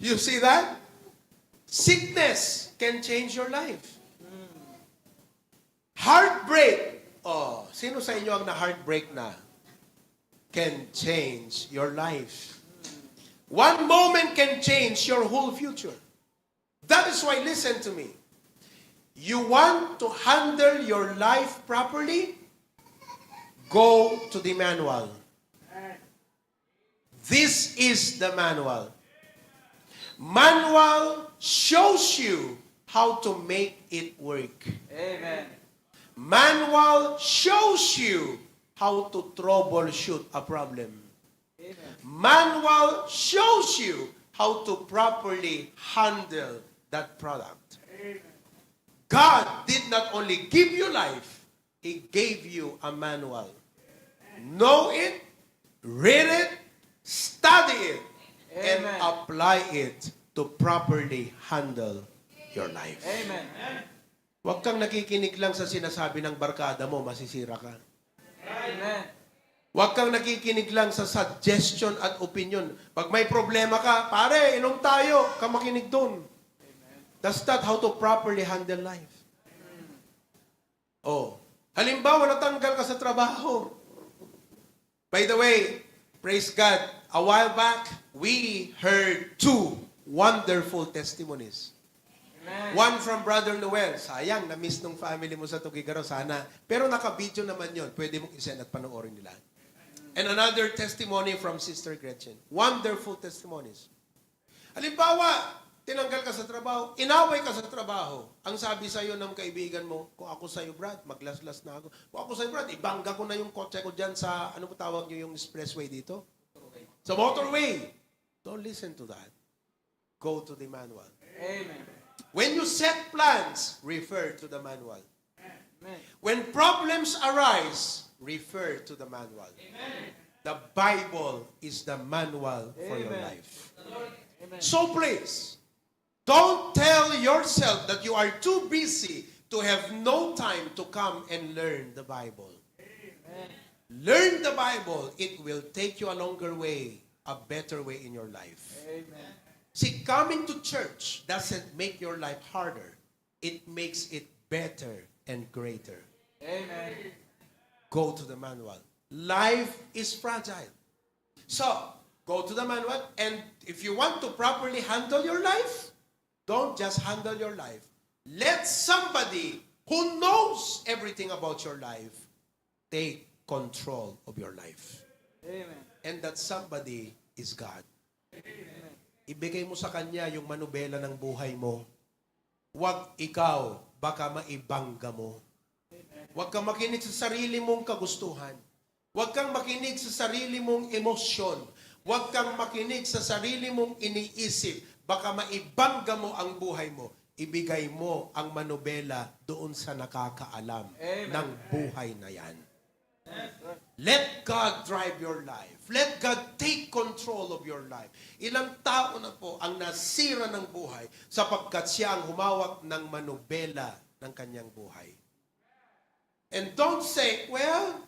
You see that? Sickness can change your life. Heartbreak. Oh, sino sa inyo ang na-heartbreak na? Can change your life. One moment can change your whole future. That is why, listen to me. You want to handle your life properly? Go to the manual. This is the manual. Manual shows you how to make it work. Amen. Manual shows you how to troubleshoot a problem. Amen. Manual shows you how to properly handle that product. God did not only give you life, He gave you a manual. Know it, read it, study it, and Amen. apply it to properly handle your life. Amen. Huwag kang nakikinig lang sa sinasabi ng barkada mo, masisira ka. Amen. Huwag kang nakikinig lang sa suggestion at opinion. Pag may problema ka, pare, inom tayo, ka makinig doon. That's not how to properly handle life. Oh, halimbawa, natanggal ka sa trabaho. By the way, praise God, a while back, we heard 2 wonderful testimonies. One from Brother Noel. Sayang, na-miss nung family mo sa Tugigaraw. Sana. Pero naka-video naman yon. Pwede mong isend at panoorin nila. And another testimony from Sister Gretchen. Wonderful testimonies. Halimbawa, tinanggal ka sa trabaho, inaway ka sa trabaho. Ang sabi sa'yo ng kaibigan mo, kung ako sa'yo, Brad, maglaslas na ako. Kung ako sa'yo, Brad, ibangga ko na yung kotse ko dyan sa, ano mo tawag nyo yung expressway dito? Sa motorway. Don't listen to that. Go to the manual. Amen. When you set plans, refer to the manual. When problems arise, refer to the manual. The Bible is the manual for your life. So please, don't tell yourself that you are too busy to have no time to come and learn the Bible. Learn the Bible. It will take you a longer way, a better way in your life. See, coming to church doesn't make your life harder. It makes it better and greater. Amen. Go to the manual. Life is fragile. So, go to the manual, and if you want to properly handle your life, don't just handle your life. Let somebody who knows everything about your life take control of your life. Amen. And that somebody is God. Ibigay mo sa Kanya yung manubela ng buhay mo. Huwag ikaw, baka maibangga mo. Huwag kang makinig sa sarili mong kagustuhan. Huwag kang makinig sa sarili mong emosyon. Huwag kang makinig sa sarili mong iniisip. Baka maibangga mo ang buhay mo. Ibigay mo ang manubela doon sa nakakaalam ng buhay na yan. Let God drive your life. Let God take control of your life. Ilang tao na po ang nasira ng buhay sapagkat siya ang humawak ng manubela ng kanyang buhay. And don't say, well,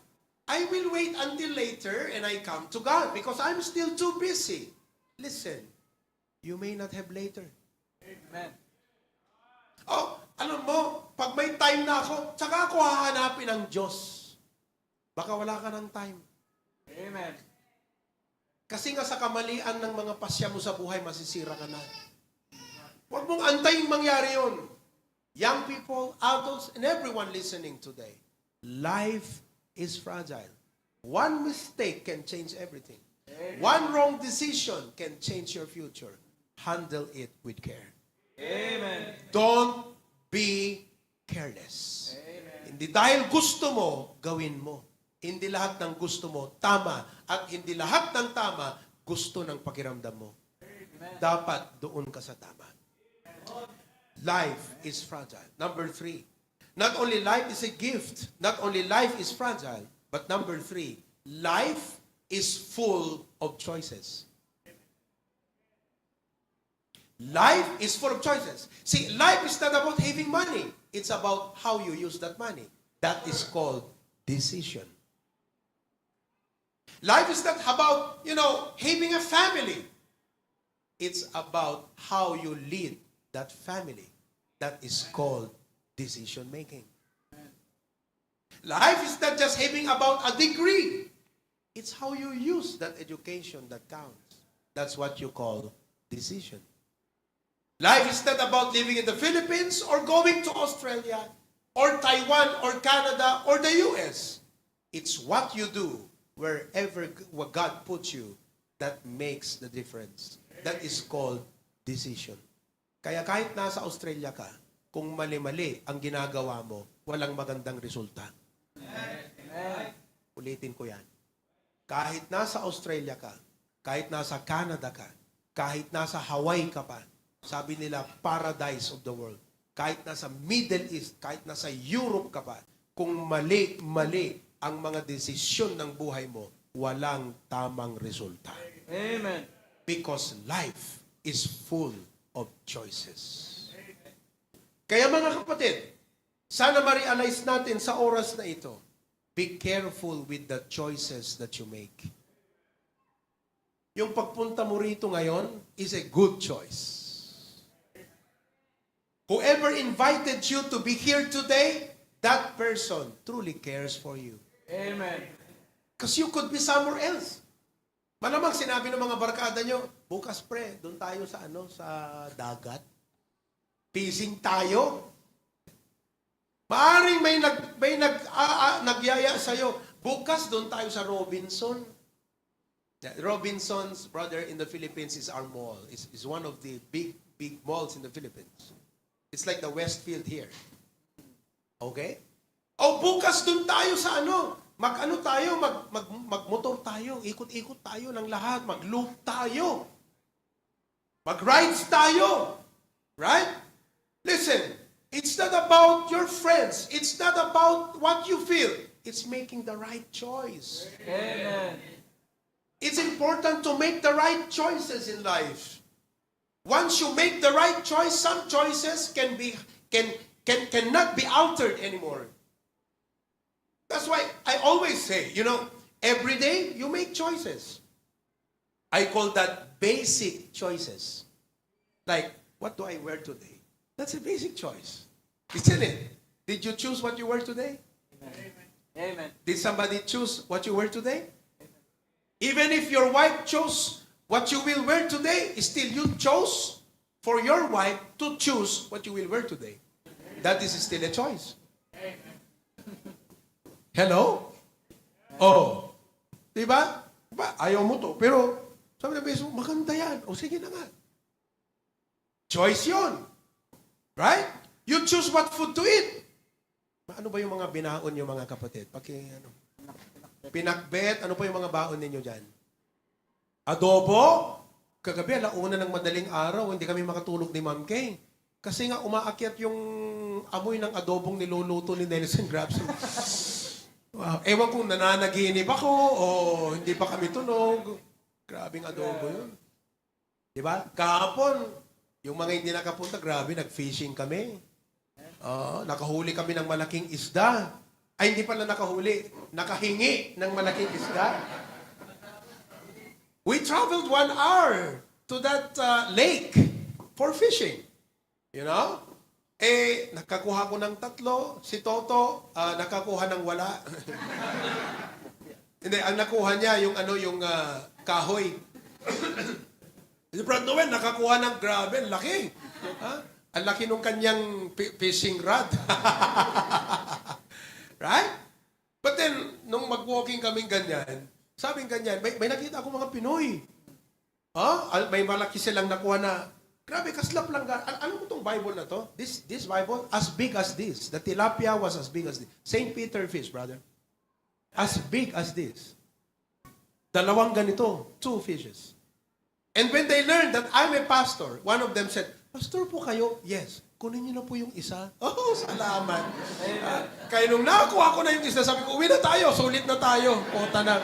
I will wait until later and I come to God because I'm still too busy. Listen, you may not have later. Amen. Oh, alam mo, pag may time na ako, tsaka ako hahanapin ang Diyos. Baka wala ka ng time. Amen. Kasi nga sa kamalian ng mga pasya mo sa buhay, masisira ka na. Huwag mong antayin mangyari yun. Young people, adults, and everyone listening today, life is fragile. One mistake can change everything. One wrong decision can change your future. Handle it with care. Amen. Don't be careless. Hindi dahil gusto mo, gawin mo. Hindi lahat ng gusto mo, tama. At hindi lahat ng tama, gusto ng pakiramdam mo. Dapat doon ka sa tama. Life is fragile. Number 3, not only life is a gift, not only life is fragile, but number 3, life is full of choices. Life is full of choices. See, life is not about having money. It's about how you use that money. That is called decision. Life is not about, having a family. It's about how you lead that family. That is called decision making. Life is not just having about a degree. It's how you use that education that counts. That's what you call decision. Life is not about living in the Philippines or going to Australia or Taiwan or Canada or the US. It's what you do wherever God puts you that makes the difference. That is called decision. Kaya kahit nasa Australia ka, kung mali-mali ang ginagawa mo, walang magandang resulta. Ulitin ko yan. Kahit nasa Australia ka, kahit nasa Canada ka, kahit nasa Hawaii ka pa, sabi nila, paradise of the world. Kahit nasa Middle East, kahit nasa Europe ka pa, kung mali-mali ang mga desisyon ng buhay mo, walang tamang resulta. Amen. Because life is full of choices. Kaya mga kapatid, sana ma-realize natin sa oras na ito, be careful with the choices that you make. Yung pagpunta mo rito ngayon is a good choice. Whoever invited you to be here today, that person truly cares for you. Amen. Because you could be somewhere else. Malamang sinabi ng mga barkada nyo, bukas pre, doon tayo sa sa dagat. Fishing tayo. Maaring nagyaya sa'yo. Bukas doon tayo sa Robinson. Robinson's, brother, in the Philippines is our mall. Is one of the big malls in the Philippines. It's like the Westfield here. Okay? O bukas doon tayo sa magmotor tayo, ikot-ikot tayo ng lahat, mag-loop tayo. Mag-rides tayo. Right? Listen, it's not about your friends. It's not about what you feel. It's making the right choice. Amen. It's important to make the right choices in life. Once you make the right choice, some choices cannot be altered anymore. That's why I always say, every day you make choices. I call that basic choices. Like, what do I wear today? That's a basic choice. Isn't it? Did you choose what you wear today? Amen. Did somebody choose what you wear today? Even if your wife chose what you will wear today, still you chose for your wife to choose what you will wear today. That is still a choice. Hello? Oh. Diba? Ayaw mo to. Pero, sabi na beso, maganda yan. O sige na nga. Choice yun. Right? You choose what food to eat. Ano ba yung mga binaon yung mga kapatid? Pinakbet, ano pa yung mga baon ninyo dyan? Adobo? Kagabi, alauna ng madaling araw, hindi kami makatulog ni Ma'am Kay. Kasi nga, umaakyat yung amoy ng adobong niluluto ni Nelson Grabson. Wow. Ewan kung nananaginip ako o hindi pa kami tunog. Grabing adobo yun. Diba? Kahapon, yung mga hindi nakapunta, grabe, nag-fishing kami. Nakahuli kami ng malaking isda. Ay, hindi pala nakahuli. Nakahingi ng malaking isda. We traveled 1 hour to that lake for fishing. Nakakuha ko ng 3. Si Toto, nakakuha ng wala. Hindi, ang nakuha niya, yung kahoy. Si Brad Noel, nakakuha ng grabe, laki. Ang laki nung kanyang fishing rod. Right? But then, nung mag-walking kaming ganyan, sabing ganyan, may nakita ako mga Pinoy. May malaki silang nakuha na, grabe, kaslap lang. Alam mo itong Bible na to? This Bible, as big as this. The tilapia was as big as this. St. Peter fish, brother. As big as this. 2 ganito, 2 fishes. And when they learned that I'm a pastor, one of them said, Pastor po kayo? Yes. Kunin niyo na po yung isa. Oh, salamat. Kaya nung nakakuha ko na yung isa, sabi ko, uwi na tayo, sulit na tayo. Kota na.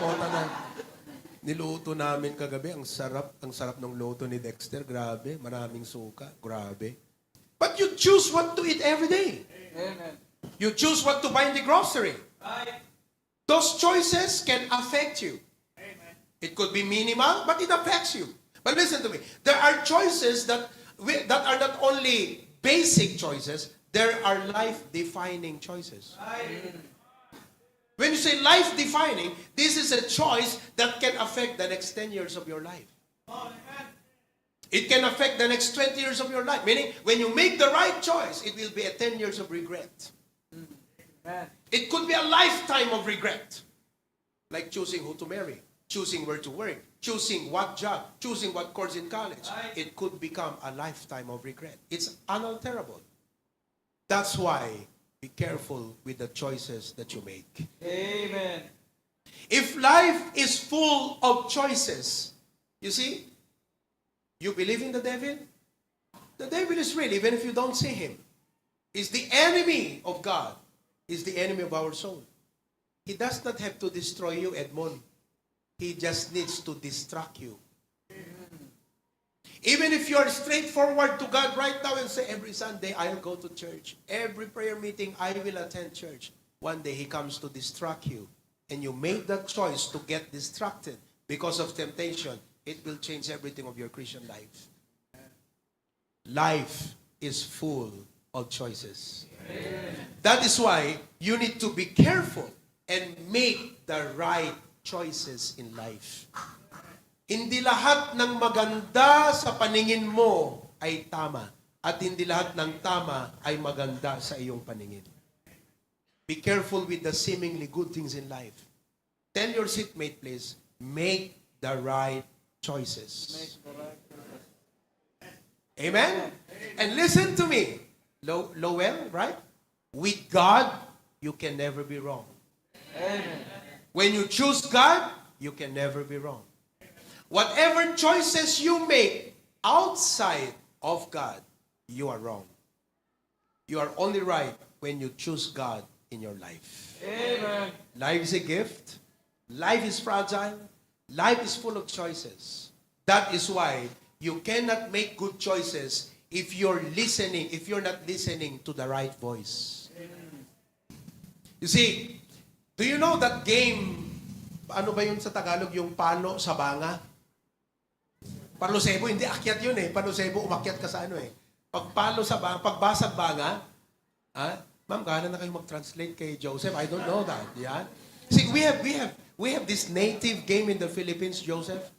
Niluto namin kagabi, ang sarap ng luto ni Dexter. Grabe, maraming suka. Grabe. But you choose what to eat every day. Amen. You choose what to buy in the grocery. Those choices can affect you. Amen. It could be minimal, but it affects you. But listen to me. There are choices that are not only basic choices, there are life-defining choices. When you say life-defining, this is a choice that can affect the next 10 years of your life. It can affect the next 20 years of your life. Meaning, when you make the right choice, it will be a 10 years of regret. It could be a lifetime of regret. Like choosing who to marry, choosing where to work, choosing what job, choosing what course in college. It could become a lifetime of regret. It's unalterable. That's why be careful with the choices that you make. Amen. If life is full of choices, you see, you believe in the devil? The devil is real, even if you don't see him. He's the enemy of God. He's the enemy of our soul. He does not have to destroy you, Edmond. He just needs to distract you. Even if you are straightforward to God right now and say, every Sunday I'll go to church. Every prayer meeting I will attend church. One day He comes to distract you. And you make that choice to get distracted because of temptation. It will change everything of your Christian life. Life is full of choices. That is why you need to be careful and make the right choices in life. Hindi lahat ng maganda sa paningin mo ay tama. at hindi lahat ng tama ay maganda sa iyong paningin. Be careful with the seemingly good things in life. Tell your seatmate, please, make the right choices. Amen? And listen to me. Lowell, right? With God, you can never be wrong. Amen. When you choose God, you can never be wrong. Whatever choices you make outside of God, you are wrong. You are only right when you choose God in your life. Amen. Life is a gift. Life is fragile. Life is full of choices. That is why you cannot make good choices if you're not listening to the right voice. You see, do you know that game, ano ba yun sa Tagalog, yung palo sa banga? Palo sebo, hindi akyat yun eh. Palo sebo, umakyat ka sa ano eh. Pagpalo sa banga, pagbasag banga, ma'am, kaya na kayo mag-translate kay Joseph. I don't know that. Yeah? See, we have this native game in the Philippines, Joseph.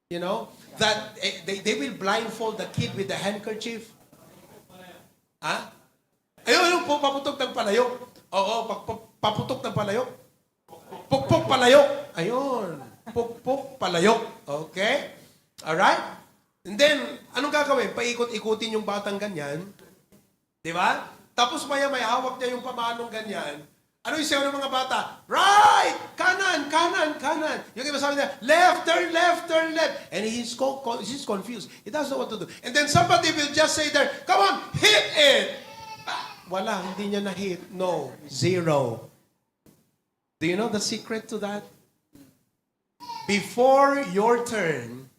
You know, that they will blindfold the kid with the handkerchief. Ayun, paputok ng palayok. Oo, paputok ng palayok. Pukpok palayok. Ayun, pukpok palayok. Okay? Alright? And then, anong gagawin? Paikot-ikutin yung batang ganyan. Di ba? Tapos may hawak niya yung pamanong ganyan. Ano yung sayo ng mga bata? Right! Kanan, kanan, kanan. Yung iba sabi niya, left, turn left, turn left. And he's confused. He doesn't know what to do. And then somebody will just say there, come on, hit it! Wala, hindi niya na-hit. No, 0. Do you know the secret to that? Before your turn,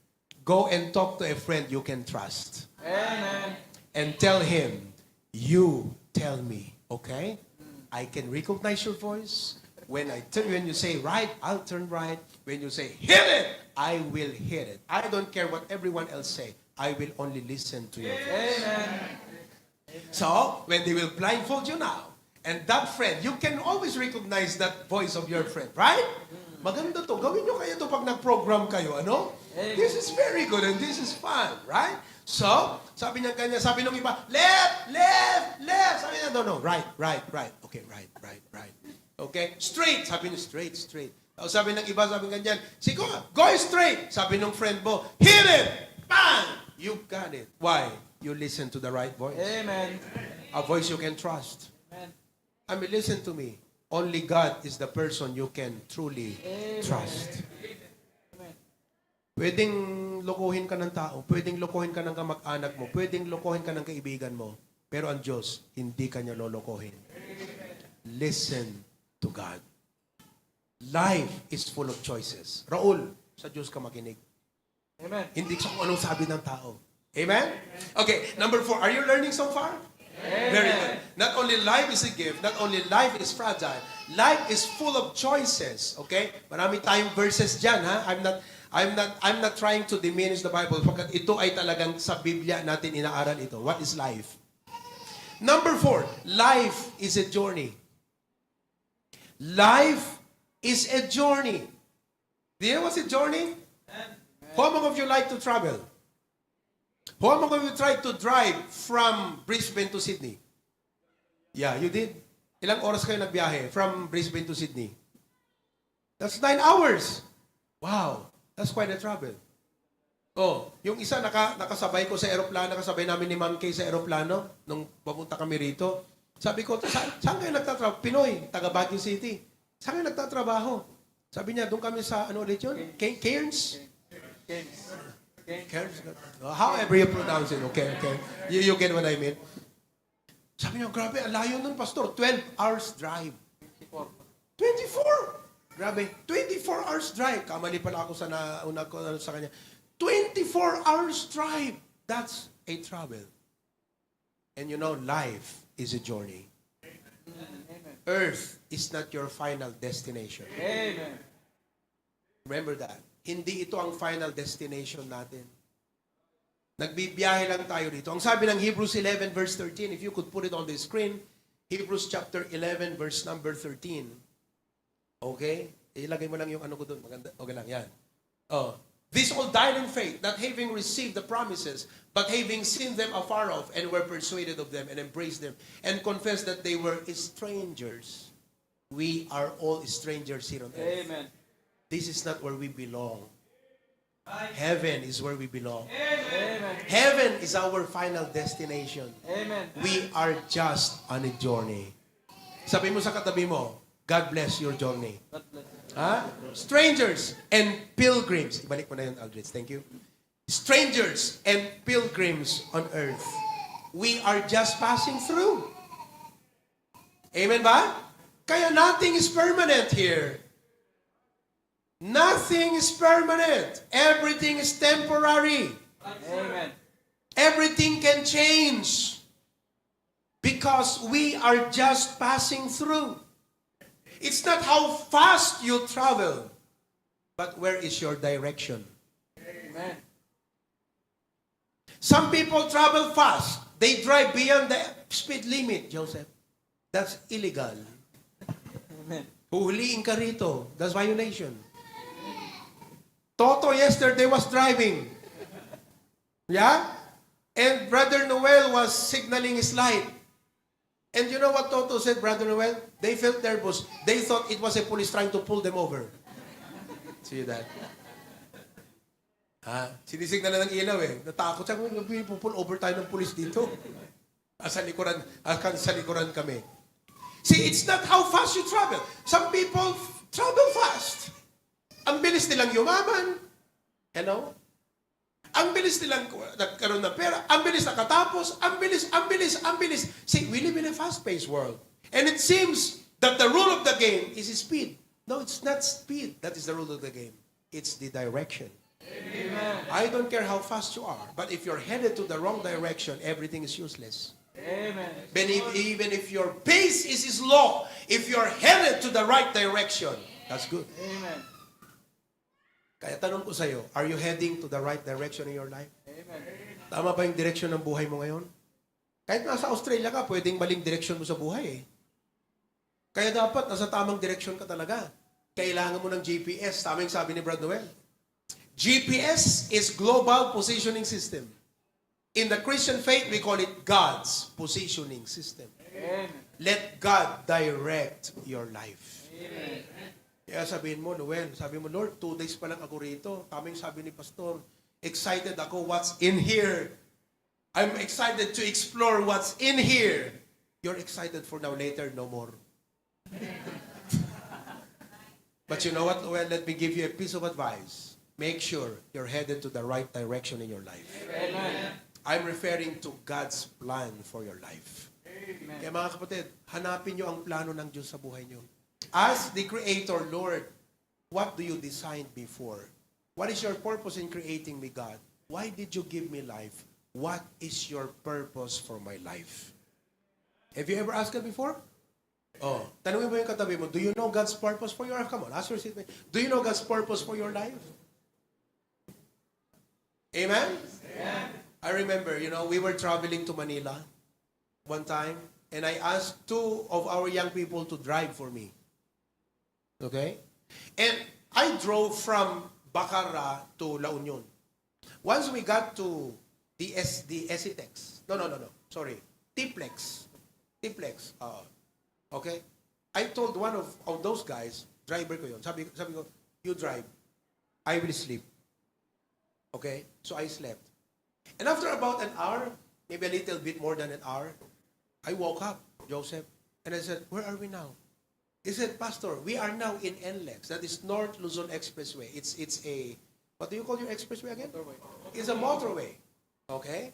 go and talk to a friend you can trust. Amen. And tell him, you tell me, okay? I can recognize your voice. When you say right, I'll turn right. When you say hit it, I will hit it. I don't care what everyone else say. I will only listen to your voice. Amen. So, when they will blindfold you now, and that friend, you can always recognize that voice of your friend, right? Maganda to. Gawin nyo kaya to pag nag-program kayo, ano? This is very good and this is fun, right? So, sabi niya kanya, sabi nung iba, left, left, left. Sabi niya, no, right, right, right. Okay, right, right, right. Okay, straight. Sabi niya, straight, straight. Tapos sabi ng iba, sabi ganyan, sige, go straight. Sabi nung friend mo, hit it! Bang! You got it. Why? You listen to the right voice. Amen. A voice you can trust. Amen. I mean, listen to me. Only God is the person you can truly trust. Pwedeng lokohin ka ng tao, pwedeng lokohin ka ng kamag-anak mo, pwedeng lokohin ka ng kaibigan mo, pero ang Diyos, hindi ka niya lolokohin. Listen to God. Life is full of choices. Raul, sa Diyos ka makinig. Amen. Hindi sa kung anong sabi ng tao. Amen? Okay, number 4. Are you learning so far? Amen. Very good. Not only life is a gift, not only life is fragile, life is full of choices. Okay? Marami tayong verses dyan, ha? I'm not trying to diminish the Bible. Pagkat ito ay talagang sa Biblia natin inaaral ito. What is life? Number 4, life is a journey. Life is a journey. Do you know what's a journey? How many of you like to travel? How many of you tried to drive from Brisbane to Sydney? Yeah, you did. Ilang oras kayo nagbiyahe from Brisbane to Sydney? That's 9 hours. Wow, that's quite a travel. Oh, yung isa nakasabay ko sa eroplano, nakasabay namin ni Ma'am Kay sa eroplano nung papunta kami rito. Sabi ko, saan kayo nagtatrabaho? Pinoy, taga Baguio City. Saan kayo nagtatrabaho? Sabi niya, doon kami sa, ano ulit yun? Cairns? Cairns? However you pronounce it, okay. You get what I mean? Sabi niya, grabe, ang layo nun, Pastor. 12 hours drive. 24? Grabe, 24 hours drive. Kamali pala ako sa nauna ko sa kanya. 24 hours drive. That's a travel. And you know, life is a journey. Earth is not your final destination. Amen. Remember that. Hindi ito ang final destination natin. Nagbibiyahe lang tayo dito. Ang sabi ng Hebrews 11 verse 13, if you could put it on the screen, Hebrews chapter 11 verse number 13. Okay? Ilagay mo lang yung ano ko doon. Maganda. Okay lang, yan. Oh. These all died in faith, not having received the promises, but having seen them afar off, and were persuaded of them, and embraced them, and confessed that they were strangers. We are all strangers here on earth. Amen. This is not where we belong. Heaven is where we belong. Amen. Heaven is our final destination. Amen. We are just on a journey. Sabi mo sa katabi mo, God bless your journey. God bless. Ha? Strangers and pilgrims. Ibalik mo na yun, Aldrich. Thank you. Strangers and pilgrims on earth. We are just passing through. Amen ba? Kaya nothing is permanent here. Nothing is permanent. Everything is temporary. Amen. Everything can change. Because we are just passing through. It's not how fast you travel, but where is your direction? Amen. Some people travel fast. They drive beyond the speed limit, Joseph. That's illegal. Amen. Huhuliin ka rito. That's violation. Toto yesterday was driving. Yeah? And Brother Noel was signaling his light. And you know what Toto said, Brother Noel? They felt nervous. They thought it was a police trying to pull them over. See that? Sinisignal na ng ilaw eh. Natakot siya, pull over tayo ng police dito. Sa likuran kami. See, it's not how fast you travel. Some people travel fast. Ang bilis nilang yumaman. Hello? Ang bilis nilang nagkaroon ng pera. Ang bilis nakatapos. Ang bilis. See, we live in a fast-paced world. And it seems that the rule of the game is speed. No, it's not speed. That is the rule of the game. It's the direction. Amen. I don't care how fast you are. But if you're headed to the wrong direction, everything is useless. Amen. Even if your pace is slow, if you're headed to the right direction, that's good. Amen. Kaya tanong ko sa'yo, are you heading to the right direction in your life? Amen. Tama ba yung direction ng buhay mo ngayon? Kahit nasa Australia ka, pwedeng maling direction mo sa buhay eh. Kaya dapat nasa tamang direction ka talaga. Kailangan mo ng GPS. Tama yung sabi ni Brad Noel. GPS is Global Positioning System. In the Christian faith, we call it God's Positioning System. Amen. Let God direct your life. Amen. Kaya sabihin mo, Noel, sabi mo, Lord, 2 days pa lang ako rito. Tama yung sabi ni Pastor, excited ako what's in here. I'm excited to explore what's in here. You're excited for now, later, no more. But you know what, Noel, let me give you a piece of advice. Make sure you're headed to the right direction in your life. Amen. I'm referring to God's plan for your life. Amen. Kaya mga kapatid, hanapin nyo ang plano ng Diyos sa buhay nyo. Ask the Creator, Lord, what do you design me for? What is your purpose in creating me, God? Why did you give me life? What is your purpose for my life? Have you ever asked that before? Oh, tanungin mo yung katabi mo, do you know God's purpose for your life? Come on, ask your seatmate. Do you know God's purpose for your life? Amen? Amen. I remember, we were traveling to Manila one time, and I asked 2 of our young people to drive for me. Okay? And I drove from Bacara to La Union. Once we got to the SETEX. No. Sorry. Tiplex. Okay? I told one of those guys, driver ko yun, sabi ko, you drive. I will sleep. Okay? So I slept. And after about an hour, maybe a little bit more than an hour, I woke up, Joseph, and I said, where are we now? He said, Pastor, we are now in NLEX. That is North Luzon Expressway. It's a, what do you call your expressway again? Motorway. It's a motorway. Okay?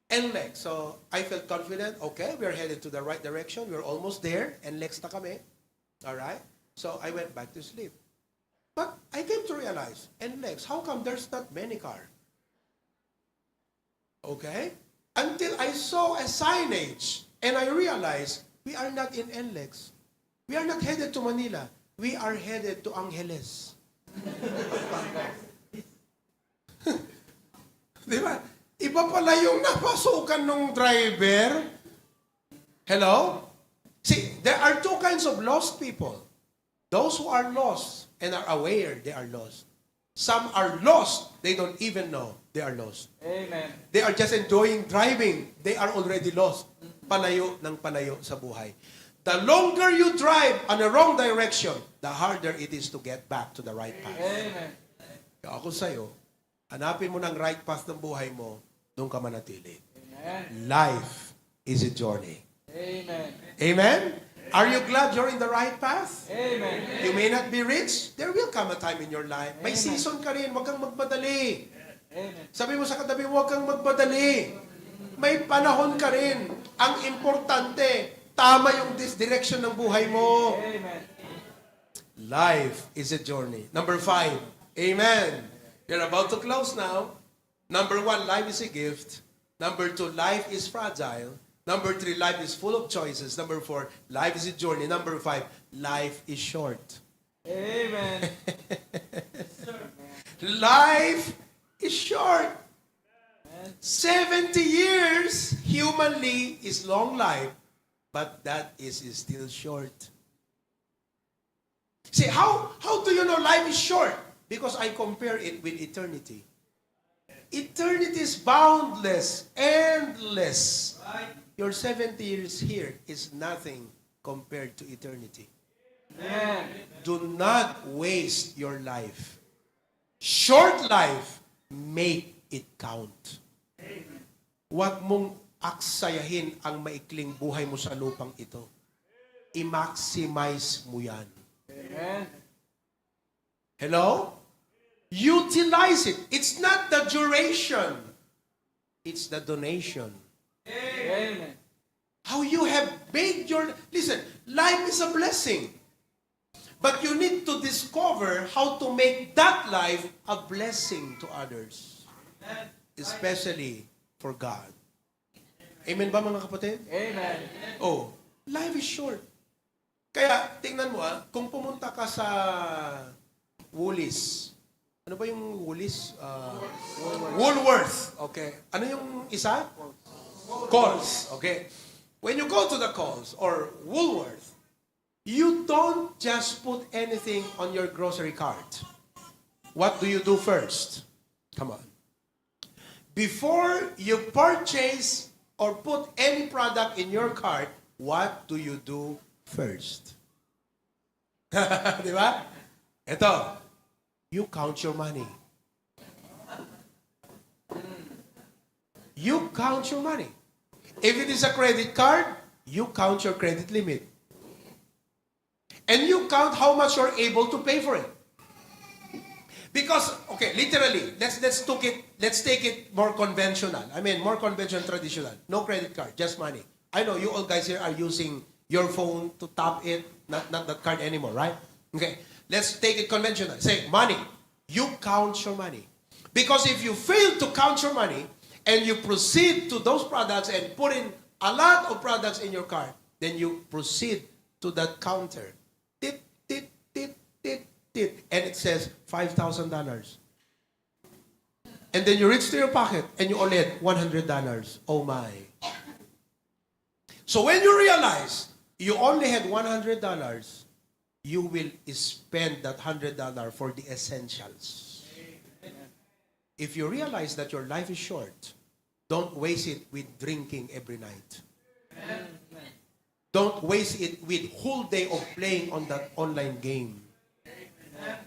NLEX. So I felt confident. Okay, we are headed to the right direction. We're almost there. NLEX na kami. All right? So I went back to sleep. But I came to realize, NLEX, how come there's not many cars? Okay? Until I saw a signage and I realized we are not in NLEX. We are not headed to Manila. We are headed to Angeles. Di ba? Iba pala yung napasukan ng driver. Hello? See, there are 2 kinds of lost people. Those who are lost and are aware they are lost. Some are lost. They don't even know they are lost. Amen. They are just enjoying driving. They are already lost. Palayo ng palayo sa buhay. The longer you drive on the wrong direction, the harder it is to get back to the right path. Amen. Kaya ako sa'yo, hanapin mo ng right path ng buhay mo, doon ka manatili. Life is a journey. Amen. Amen? Are you glad you're in the right path? Amen. You may not be rich. There will come a time in your life. May season ka rin. Huwag kang magmadali. Amen. Sabi mo sa katabi, huwag kang magmadali. May panahon ka rin. Ang importante, tama yung direction ng buhay mo. Amen. Life is a journey. Number 5. Amen. You're about to close now. Number 1, life is a gift. Number 2, life is fragile. Number 3, life is full of choices. Number 4, life is a journey. Number 5, life is short. Amen. Life is short. 70 years humanly is long life, but that is still short. See, how do you know life is short? Because I compare it with eternity. Eternity is boundless, endless. Your 70 years here is nothing compared to eternity. Amen. Do not waste your life. Short life, make it count. Huwag mong aksayahin ang maikling buhay mo sa lupang ito. I-maximize mo yan. Amen. Hello? Utilize it. It's not the duration. It's the donation. Amen. How you have made your... Listen, life is a blessing. But you need to discover how to make that life a blessing to others. Especially for God. Amen ba mga kapatid? Amen. Oh, life is short. Kaya, tingnan mo kung pumunta ka sa Woolies. Ano ba yung Woolies? Woolworth. Okay. Ano yung isa? Coles. Okay. When you go to the Coles or Woolworth, you don't just put anything on your grocery cart. What do you do first? Come on. Before you purchase or put any product in your cart, what do you do first? Di ba? Ito, you count your money. You count your money. If it is a credit card, you count your credit limit. And you count how much you're able to pay for it. Because, okay, literally, let's take it more conventional. I mean, more conventional, traditional. No credit card, just money. I know you all guys here are using your phone to tap it, not that card anymore, right? Okay, let's take it conventional. Say, money. You count your money. Because if you fail to count your money, and you proceed to those products and put in a lot of products in your cart, then you proceed to that counter. Tit, tit, tit, tit, tit. And it says $5,000. And then you reach to your pocket and you only had $100. Oh my. So when you realize you only had $100, you will spend that $100 for the essentials. If you realize that your life is short, don't waste it with drinking every night. Amen. Don't waste it with whole day of playing on that online game. Amen.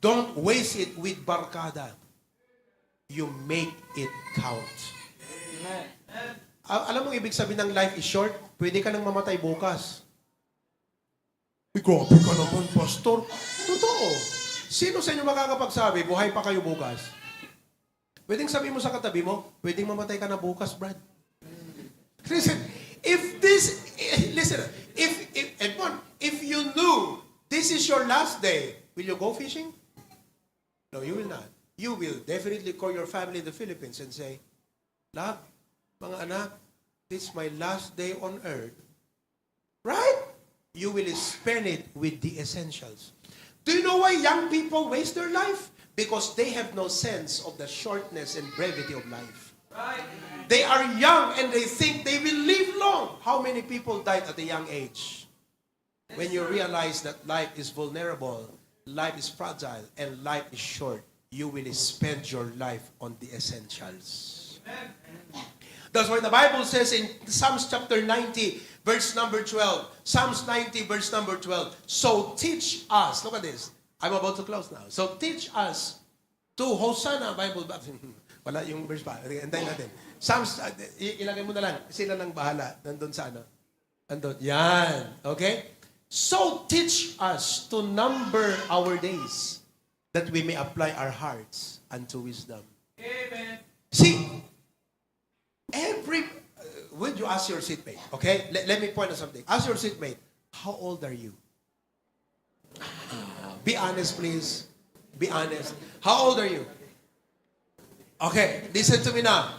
Don't waste it with barkada. You make it count. Amen. Alam mo ibig sabihin ng life is short? Pwede ka nang mamatay bukas. Grabe ka naman, pastor. Totoo. Sino sa inyo makakapagsabi, buhay pa kayo bukas? Pwedeng sabihin mo sa katabi mo, pwedeng mamatay ka na bukas, Brad. Listen, if you knew this is your last day, will you go fishing? No, you will not. You will definitely call your family in the Philippines and say, Love, mga anak, this is my last day on earth. Right? You will spend it with the essentials. Do you know why young people waste their life? Because they have no sense of the shortness and brevity of life. Right. They are young and they think they will live long. How many people died at a young age? When you realize that life is vulnerable, life is fragile, and life is short, you will spend your life on the essentials. That's why the Bible says in Psalms chapter 90, verse number 12. Psalms 90, verse number 12. So teach us, look at this. I'm about to close now. So teach us to Hosanna, Bible. Wala yung verse pa. Antayin natin. Psalms, ilagay mo na lang. Sila nang bahala. Nandun sa ano? Nandun. Yan. Okay? So teach us to number our days, that we may apply our hearts unto wisdom. Amen. See, would you ask your seatmate? Okay? Let me point out something. Ask your seatmate, how old are you? Be honest, please. Be honest. How old are you? Okay, listen to me now.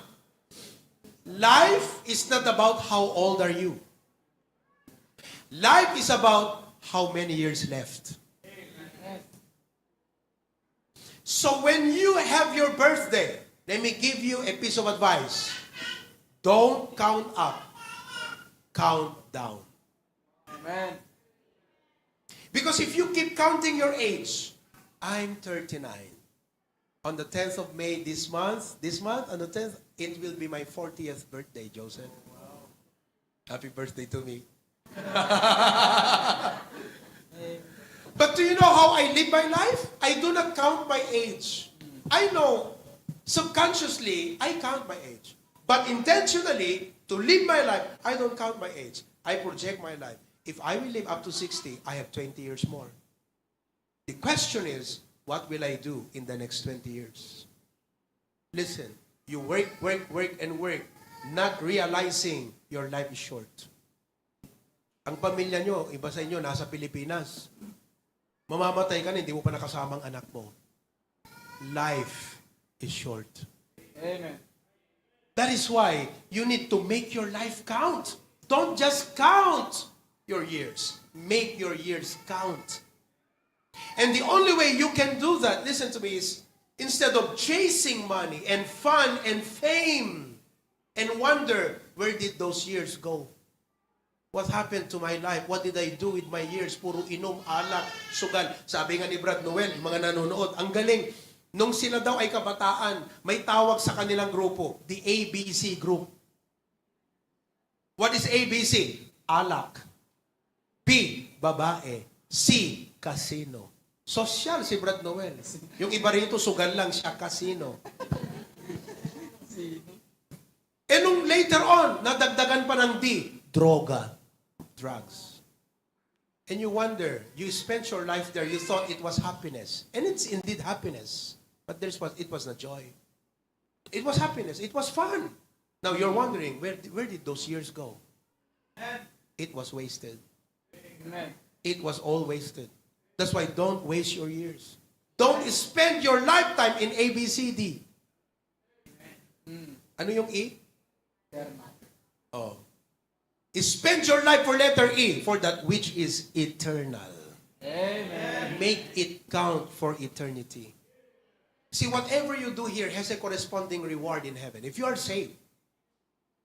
Life is not about how old are you. Life is about how many years left. So when you have your birthday, let me give you a piece of advice. Don't count up. Count down. Amen. Because if you keep counting your age, I'm 39. On the 10th of May this month, on the 10th, it will be my 40th birthday, Joseph. Wow. Happy birthday to me. But do you know how I live my life? I do not count my age. I know, subconsciously, I count my age. But intentionally, to live my life, I don't count my age. I project my life. If I will live up to 60, I have 20 years more. The question is, what will I do in the next 20 years? Listen, you work, and work, not realizing your life is short. Ang pamilya nyo, iba sa inyo, nasa Pilipinas. Mamamatay ka na, hindi mo pa nakasamang anak mo. Life is short. Amen. That is why you need to make your life count. Don't just count your years. Make your years count. And the only way you can do that, listen to me, is instead of chasing money and fun and fame and wonder, where did those years go? What happened to my life? What did I do with my years? Puro inom, alak, sugal. Sabi nga ni Brad Noel, yung mga nanonood, ang galing. Nung sila daw ay kabataan, may tawag sa kanilang grupo, the ABC group. What is ABC? Alak. B, babae. C, casino. Social si Brad Noel. Yung iba rito, sugal lang siya, casino. E nung later on, nadagdagan pa ng D, droga. Drugs. And you wonder, you spent your life there, you thought it was happiness. And it's indeed happiness. But it was not joy. It was happiness. It was fun. Now you're wondering, where did those years go? It was wasted. Amen. It was all wasted. That's why don't waste your years. Don't spend your lifetime in ABCD. Ano yung E? Oh. Spend your life for letter E, for that which is eternal. Amen. Make it count for eternity. See, whatever you do here has a corresponding reward in heaven. If you are saved,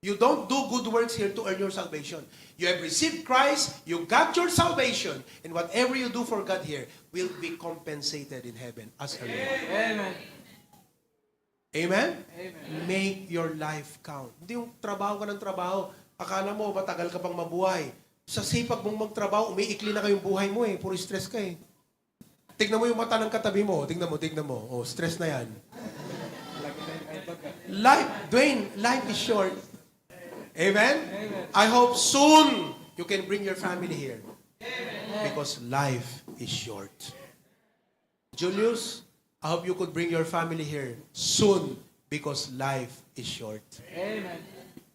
you don't do good works here to earn your salvation. You have received Christ, you got your salvation, and whatever you do for God here will be compensated in heaven as a reward. Amen. Amen? Amen. Make your life count. Hindi yung trabaho ka ng trabaho, akala mo matagal ka pang mabuhay. Sa sipag mong magtrabaho, umiikli na kayong buhay mo puro stress ka Tignan mo yung mata ng katabi mo. Tignan mo. Oh, stress na yan. Life is short. Amen? Amen. I hope soon you can bring your family here. Amen. Because life is short. Julius, I hope you could bring your family here soon because life is short. Amen.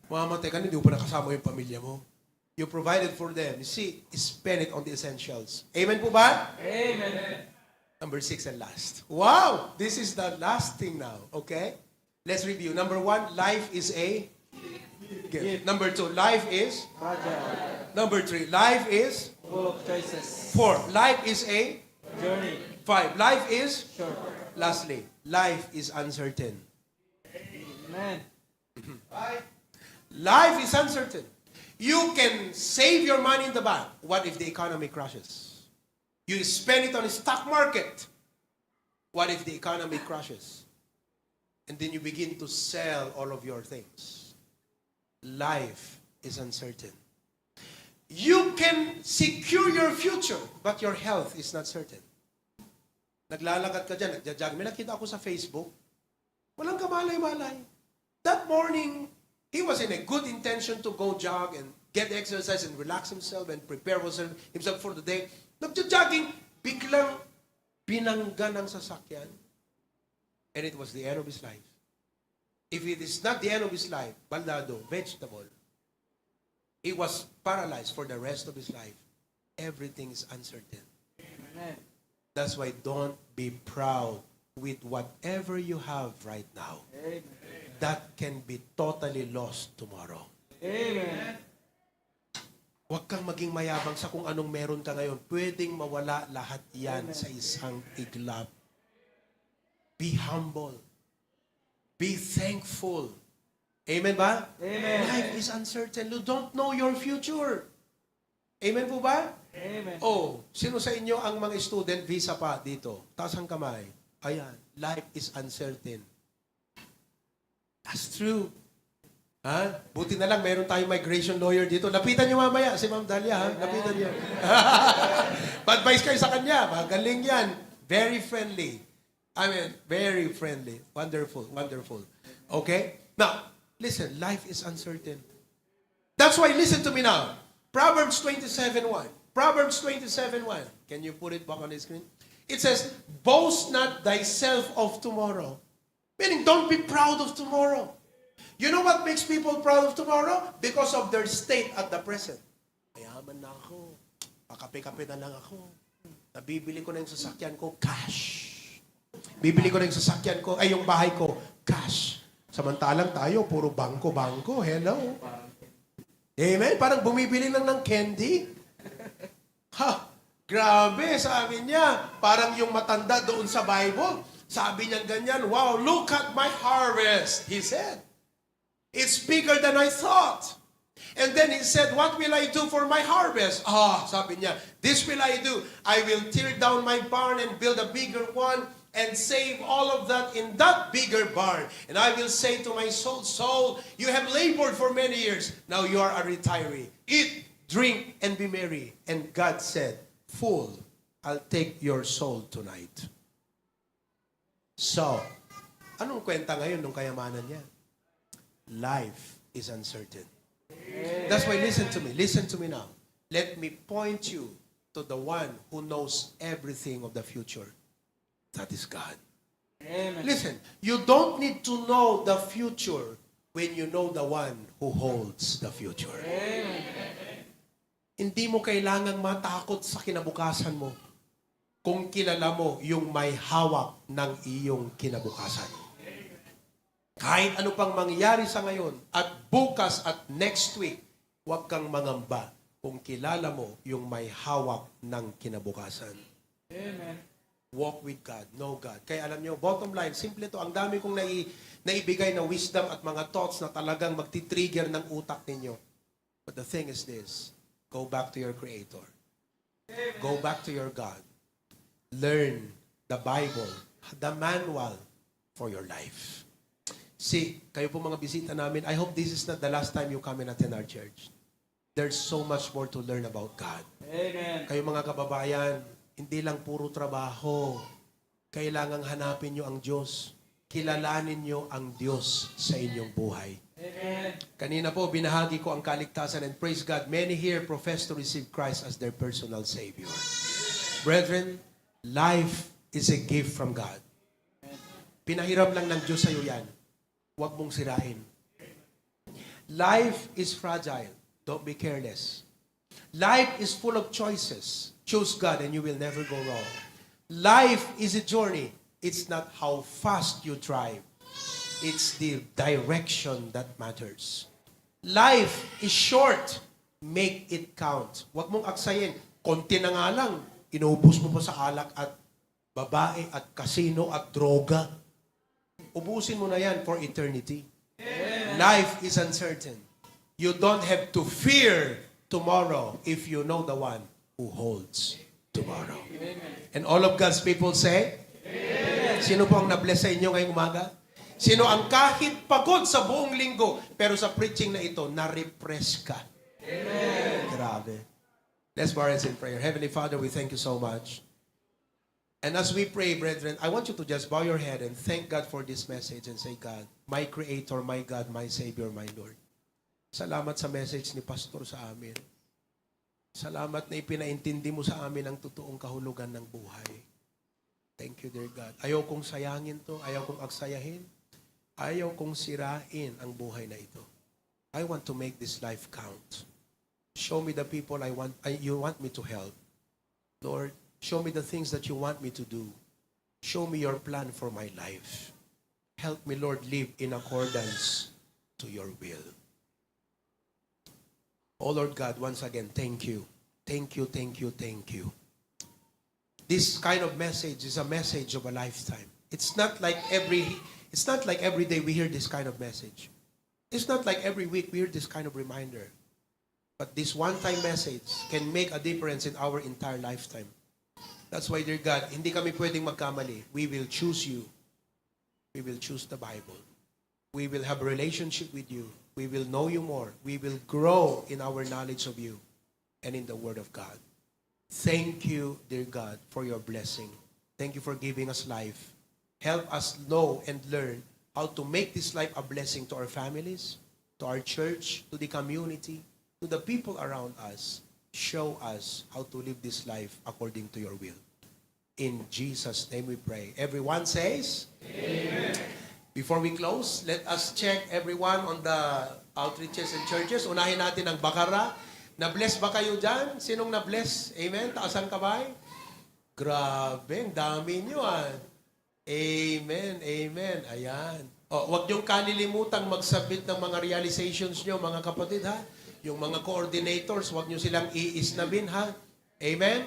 Mamamatay ka na, hindi mo pa nakasama yung pamilya mo. You provided for them. You see, spend it on the essentials. Amen po ba? Amen. Number 6 and last. Wow! This is the last thing now. Okay? Let's review. Number 1, life is a gift. Number 2, life is? Fragile. Number 3, life is? Full of choices. 4, life is a? Journey. 5, life is? Short. Lastly, life is uncertain. Amen. Life is uncertain. You can save your money in the bank. What if the economy crashes? You spend it on the stock market. What if the economy crashes? And then you begin to sell all of your things. Life is uncertain. You can secure your future, but your health is not certain. Naglalakad ka dyan, nagjajag. May nakita ako sa Facebook, walang kamalay-malay. That morning, he was in a good intention to go jog and get exercise and relax himself and prepare himself for the day. Nagja-jogging, biglang binangga ng sasakyan. And it was the end of his life. If it is not the end of his life, baldado, vegetable, he was paralyzed for the rest of his life. Everything is uncertain. Amen. That's why don't be proud with whatever you have right now. Amen. That can be totally lost tomorrow. Amen. Huwag kang maging mayabang sa kung anong meron ka ngayon. Pwedeng mawala lahat yan sa isang iglap. Be humble. Be thankful. Amen ba? Amen. Life is uncertain. You don't know your future. Amen po ba? Amen. Oh, sino sa inyo ang mga student visa pa dito? Taas ang kamay. Ayan, life is uncertain. That's true. Ha? Buti na lang, meron tayong migration lawyer dito. Lapitan niyo mamaya si Ma'am Dalia. Ha? Lapitan niyo. Pa-advise kayo sa kanya. Magaling yan. Very friendly. I mean, very friendly. Wonderful, wonderful. Okay? Now, listen, life is uncertain. That's why, listen to me now. Proverbs 27:1. Proverbs 27:1. Can you put it back on the screen? It says, boast not thyself of tomorrow. Meaning, don't be proud of tomorrow. You know what makes people proud of tomorrow? Because of their state at the present. Mayaman na ako. Pakape-kape na lang ako. Nabibili ko na yung sasakyan ko, cash. Bibili ko na yung sasakyan ko, ay yung bahay ko, cash. Samantalang tayo, puro bangko-bangko. Hello. Amen? Parang bumibili lang ng candy. Ha! Grabe, sabi niya. Parang yung matanda doon sa Bible. Sabi niya ganyan, wow, look at my harvest, he said. It's bigger than I thought. And then he said, what will I do for my harvest? Sabi niya, this will I do. I will tear down my barn and build a bigger one and save all of that in that bigger barn. And I will say to my soul, soul, you have labored for many years. Now you are a retiree. Eat, drink, and be merry. And God said, fool, I'll take your soul tonight. So, anong kwenta ngayon ng kayamanan niya? Life is uncertain. That's why, listen to me now. Let me point you to the one who knows everything of the future. That is God. Amen. Listen, you don't need to know the future when you know the one who holds the future. Hindi mo kailangang matakot sa kinabukasan mo kung kilala mo yung may hawak ng iyong kinabukasan. Kahit ano pang mangyari sa ngayon at bukas at next week, huwag kang mangamba kung kilala mo yung may hawak ng kinabukasan. Amen. Walk with God, know God. Kaya alam nyo, bottom line, simple to. Ang dami kong naibigay na wisdom at mga thoughts na talagang magti-trigger ng utak ninyo. But the thing is this, go back to your Creator. Go back to your God. Learn the Bible, the manual for your life. See, kayo po mga bisita namin, I hope this is not the last time you come and attend our church. There's so much more to learn about God. Amen. Kayo mga kababayan, hindi lang puro trabaho. Kailangang hanapin nyo ang Diyos. Kilalanin nyo ang Diyos sa inyong buhay. Amen. Kanina po, binahagi ko ang kaligtasan and praise God, many here profess to receive Christ as their personal Savior. Brethren, life is a gift from God. Pinahiram lang ng Diyos sa'yo yan. Huwag mong sirain. Life is fragile. Don't be careless. Life is full of choices. Choose God and you will never go wrong. Life is a journey. It's not how fast you drive. It's the direction that matters. Life is short. Make it count. Huwag mong aksayin. Konti na nga lang. Inuubos mo pa sa alak at babae at kasino at droga. Ubusin mo na yan for eternity. Life is uncertain. You don't have to fear tomorrow if you know the one who holds tomorrow. And all of God's people say, Amen. Sino po ang na-bless sa inyo ngayong umaga? Sino ang kahit pagod sa buong linggo, pero sa preaching na ito, na-refresh ka? Amen. Grabe. Let's bow our heads in prayer. Heavenly Father, we thank you so much. And as we pray, brethren, I want you to just bow your head and thank God for this message and say, God, my Creator, my God, my Savior, my Lord. Salamat sa message ni Pastor sa amin. Salamat na ipinaintindi mo sa amin ang totoong kahulugan ng buhay. Thank you, dear God. Ayaw kong sayangin to, ayaw kong aksayahin, ayaw kong sirain ang buhay na ito. I want to make this life count. Show me the people you want me to help. Lord, show me the things that you want me to do. Show me your plan for my life. Help me, Lord, live in accordance to your will. Oh, Lord God, once again, thank you. Thank you, thank you, thank you. This kind of message is a message of a lifetime. It's not like every day we hear this kind of message. It's not like every week we hear this kind of reminder. But this one-time message can make a difference in our entire lifetime. That's why, dear God, hindi kami pwedeng magkamali. We will choose you. We will choose the Bible. We will have a relationship with you. We will know you more. We will grow in our knowledge of you and in the Word of God. Thank you, dear God, for your blessing. Thank you for giving us life. Help us know and learn how to make this life a blessing to our families, to our church, to the community, to the people around us. Show us how to live this life according to your will. In Jesus' name we pray. Everyone says, Amen. Before we close, let us check everyone on the outreaches and churches. Unahin natin ang Bakara. Na-bless ba kayo dyan? Sinong na-bless? Amen? Taasan kamay? Grabe, ang dami nyo Amen, amen. Ayan. Huwag niyong kalilimutang magsabit ng mga realizations nyo, mga kapatid, ha? Yung mga coordinators, huwag niyo silang iisnabin, ha? Amen?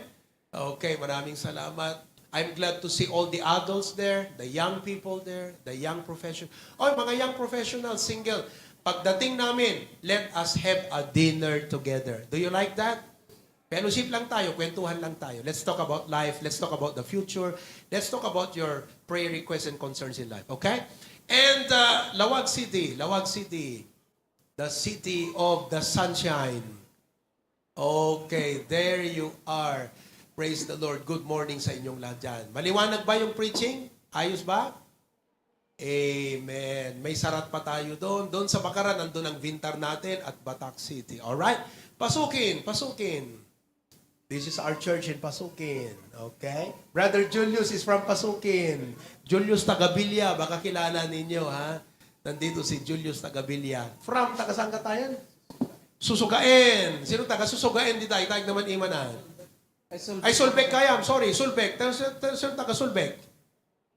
Okay, maraming salamat. I'm glad to see all the adults there, the young people there, the young professionals. Mga young professionals, single. Pagdating namin, let us have a dinner together. Do you like that? Fellowship lang tayo, kwentuhan lang tayo. Let's talk about life. Let's talk about the future. Let's talk about your prayer requests and concerns in life. Okay? And Lawag City, the city of the sunshine. Okay, there you are. Praise the Lord. Good morning sa inyong lahat dyan. Maliwanag ba yung preaching? Ayos ba? Amen. May sarat pa tayo doon. Doon sa Bakaran, nandun ang Vintar natin at Batak City. Alright? Pasukin. This is our church in Pasukin. Okay? Brother Julius is from Pasukin. Julius Tagabilya. Baka kilala ninyo, ha? Nandito si Julius Tagabilya. From taga-saan ka tayo? Susugain. Sino taga-susugain di tayo? Tayo naman imanan. Ay, Sulbek kaya. I'm sorry, Sulbek. Sino taga-Sulbek?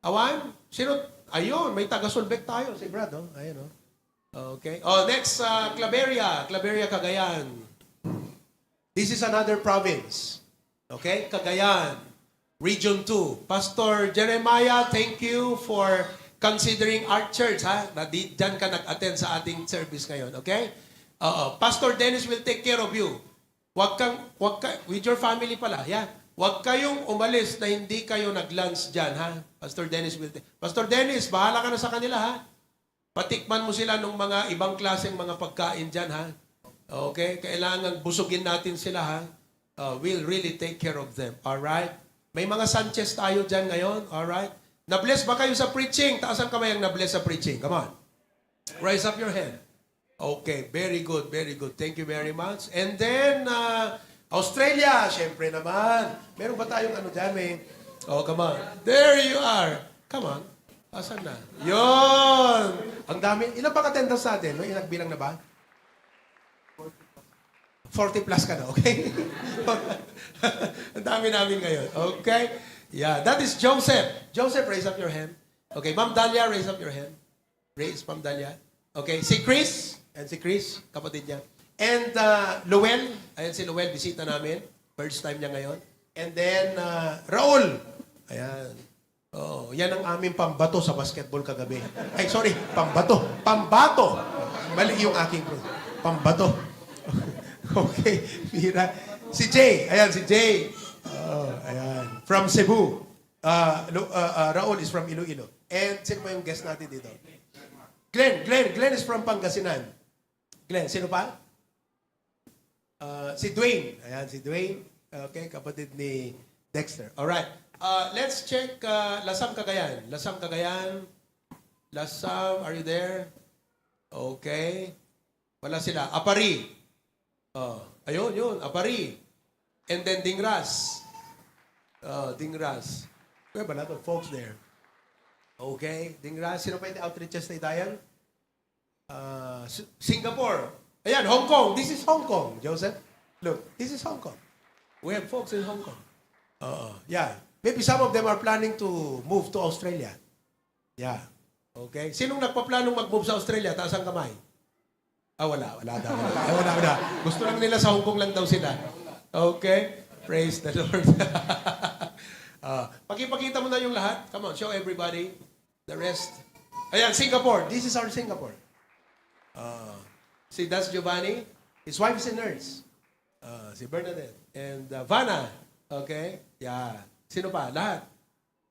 Awan? Sino? Ayun, may taga-Sulbek tayo. Si Brad, oh. Ayun, oh. Okay. Next, Claveria. Claveria, Cagayan. This is another province. Okay? Cagayan. Region 2. Pastor Jeremiah, thank you for considering our church, ha? Diyan ka nag-attend sa ating service ngayon. Okay? Pastor Dennis will take care of you. Wag ka, with your family pala, yeah. Wag kayong umalis na hindi kayo nag-lunch dyan, ha? Pastor Dennis Pastor Dennis, bahala ka na sa kanila, ha? Patikman mo sila ng mga ibang klaseng mga pagkain dyan, ha? Okay? Kailangan busugin natin sila, ha? We'll really take care of them, alright? May mga Sanchez tayo dyan ngayon, alright? Na-bless ba kayo sa preaching? Taasan kamay ang na-bless sa preaching. Come on. Raise up your hand. Okay, very good, very good. Thank you very much. And then, Australia, syempre naman. Meron ba tayong ano dyan, may? Come on. There you are. Come on. Asan na? Yon. Ang dami. Ilan pa attendance natin? No? Nagbilang na ba? 40 plus ka na, okay? Ang dami namin ngayon. Okay? Yeah, that is Joseph. Joseph, raise up your hand. Okay, Ma'am Dalia, raise up your hand. Raise, Ma'am Dalia. Okay, si Chris. And si Chris, kapatid niya. And Luel. Ayan si Luel, bisita namin. First time niya ngayon. And then, Raul. Ayan. Yan ang aming pambato sa basketball kagabi. Ay, sorry, pambato. Pambato. Mali yung aking bro. Pambato. Okay, Mira. Si Jay. Ayan, si Jay. Ayan. From Cebu. Raul is from Iloilo. And sino pa yung guest natin dito? Glenn is from Pangasinan. Glenn, sino pa? Si Dwayne. Ayan, si Dwayne. Okay, kapatid ni Dexter. Alright. Let's check Lasam Cagayan. Lasam Cagayan. Lasam, are you there? Okay. Wala sila. Apari. Ayun, yun. Apari. And then Dingras. Dingras. We have a lot of folks there. Okay. Dingras. Sino pa yung outreaches na itayan? Singapore. Ayan, Hong Kong. This is Hong Kong, Joseph. Look, this is Hong Kong. We have folks in Hong Kong. Yeah. Maybe some of them are planning to move to Australia. Yeah. Okay. Sinong nagpa-planong mag-move sa Australia? Taas ang kamay. Wala. Wala. Gusto lang nila sa Hong Kong lang daw sila. Okay. Praise the Lord. Pakipakita mo na yung lahat. Come on, show everybody. The rest. Ayan, Singapore. This is our Singapore. See, that's Giovanni. His wife is a nurse. Si Bernadette. And Vanna. Okay? Yeah. Sino pa? Lahat.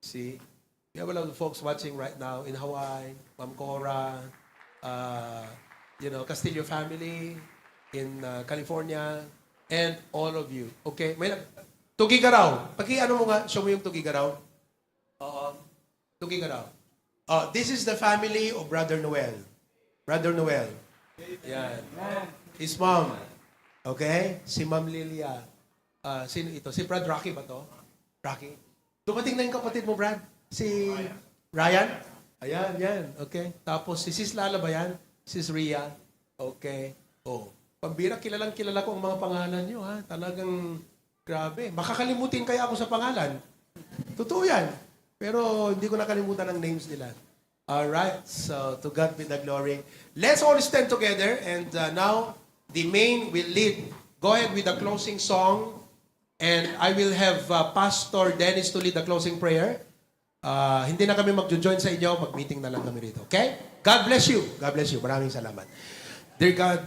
See? We have a lot of folks watching right now in Hawaii. Ma'am Cora. Castillo family. In California. And all of you. Okay? Tugigaraw. Ano mo nga, show mo yung Tugigaraw. Tugigaraw. This is the family of Brother Noel. Brother Noel. Yan. His mom. Okay? Si Ma'am Lilia. Sino ito? Si Brad Rocky ba to? Rocky? Dumating na yung kapatid mo, Brad? Si Ryan? Ayan, yan. Okay. Tapos si Sis Lala ba yan? Sis Ria. Okay. Pambira, kilala ko ang mga pangalan nyo, ha? Talagang grabe. Makakalimutin kaya ako sa pangalan. Totoo yan. Pero hindi ko nakalimutan ang names nila. Alright. So, to God be the glory. Let's all stand together. And now, the main will lead. Go ahead with the closing song. And I will have Pastor Dennis to lead the closing prayer. Hindi na kami mag-join sa inyo. Mag-meeting na lang kami rito. Okay? God bless you. God bless you. Maraming salamat. Dear God,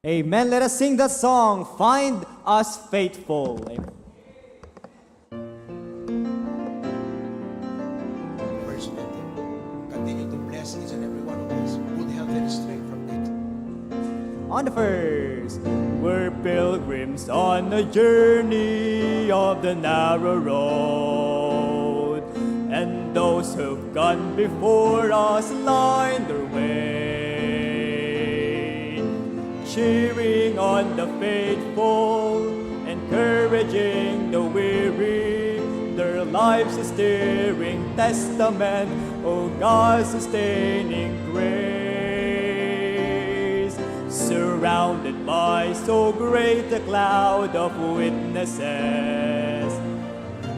Amen. Let us sing that song, Find Us Faithful. Amen. First, continue to bless each and every one of us. Good health and strength from it. On the first, we're pilgrims on the journey of the narrow road, and those who've gone before us line their way, cheering on the faithful, encouraging the weary. Their lives a steering testament, oh God's sustaining grace. Surrounded by so great a cloud of witnesses,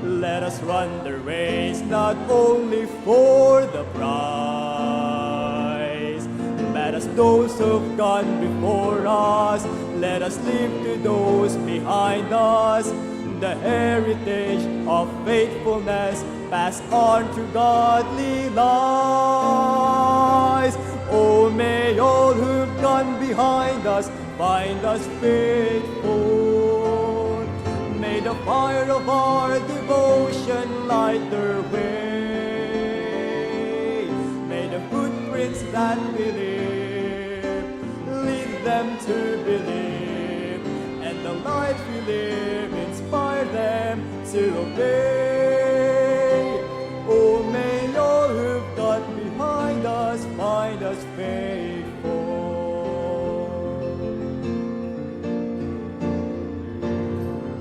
let us run the race not only for the prize, but as those who've gone before us, let us leave to those behind us the heritage of faithfulness passed on through godly lives. Oh, may all who've gone behind us find us faithful. May the fire of our devotion light their way. May the footprints that we leave lead them to believe, and the life we live inspire them to obey. Oh, may all who've gone behind us find us faithful.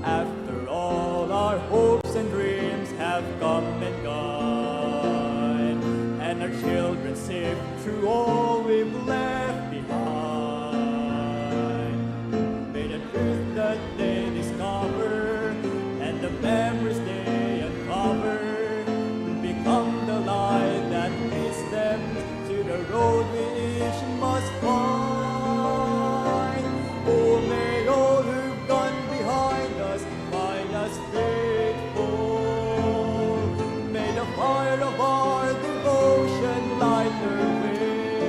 After all our hopes and dreams have come and gone, and our children sift through all we've left behind, may the truth that they discover and the memories they uncover become the light that leads them to the road we each must find. Oh, may all who've gone behind us find us faithful. May the fire of our devotion light their way.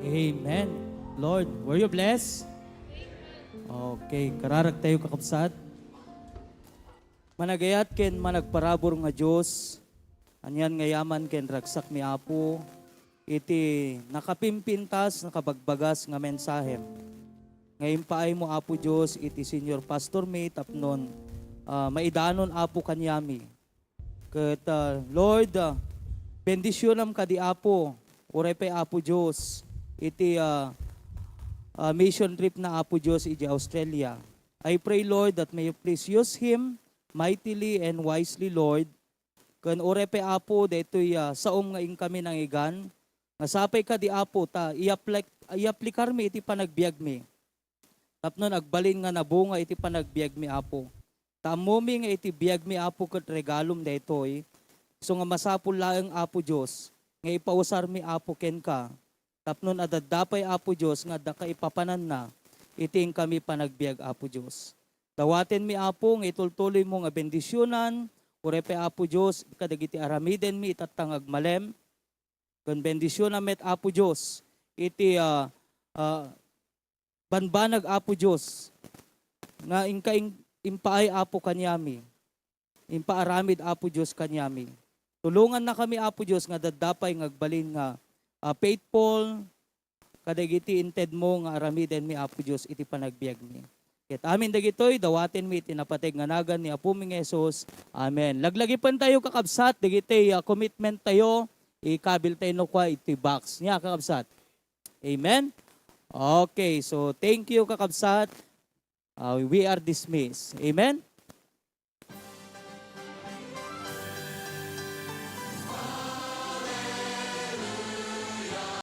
Amen. Lord, were you blessed? Okay, kararag tayo kakabsat. Managayat ken managparabor nga Diyos, anyan nga yaman ken ragsak mi Apo, iti nakapimpintas, nakabagbagas nga mensahem. Ngayon paay mo Apo Diyos, iti Senior Pastor May, tapnon, maidanon Apo kanyami. Kat Lord, bendisyonam ka di Apo, uray pa'y Apo Diyos, iti mission trip na Apo Diyos iti Australia. I pray Lord that may you please use him mightily and wisely Lord. Kan uray pa'y Apo, deto'y saom nga ing kami nang igan, nga sapay ka di Apo, ta i-aplikar mi iti panagbiag mi. Tapnon agbalin nga nabunga iti panagbiag mi Apo. Tamumi nga iti biag mi Apo ket regalom daytoy. So nga masapul laeng Apo Dios nga ipausar mi Apo ken ka. Tapnon adadapay Apo Dios nga daka ipapanan na iting kami panagbiag Apo Dios. Dawaten mi Apo nga itultuloy mo nga bendisyonan ure pe Apo Dios kadagiti aramiden mi itatangag malem. Ken bendisyonan met Apo Dios iti banbanag Apo Dios nga impaay Apo kanyami. Impaaramid Apo Dios kanyami. Tulungan na kami Apo Dios nga dadapay ngagbalin nga faithful kadagiti inted mo nga aramiden mi Apo Dios iti panagbiag mi. Ket amin dagitoy dawaten mi iti napateg nga nagan ni Apo mi Jesus. Amen. Laglagipan tayo kakabsat dagiti commitment tayo ikabil tayo no kwa iti box niya kakabsat. Amen. Okay, so thank you kakabsat. We are dismissed. Amen.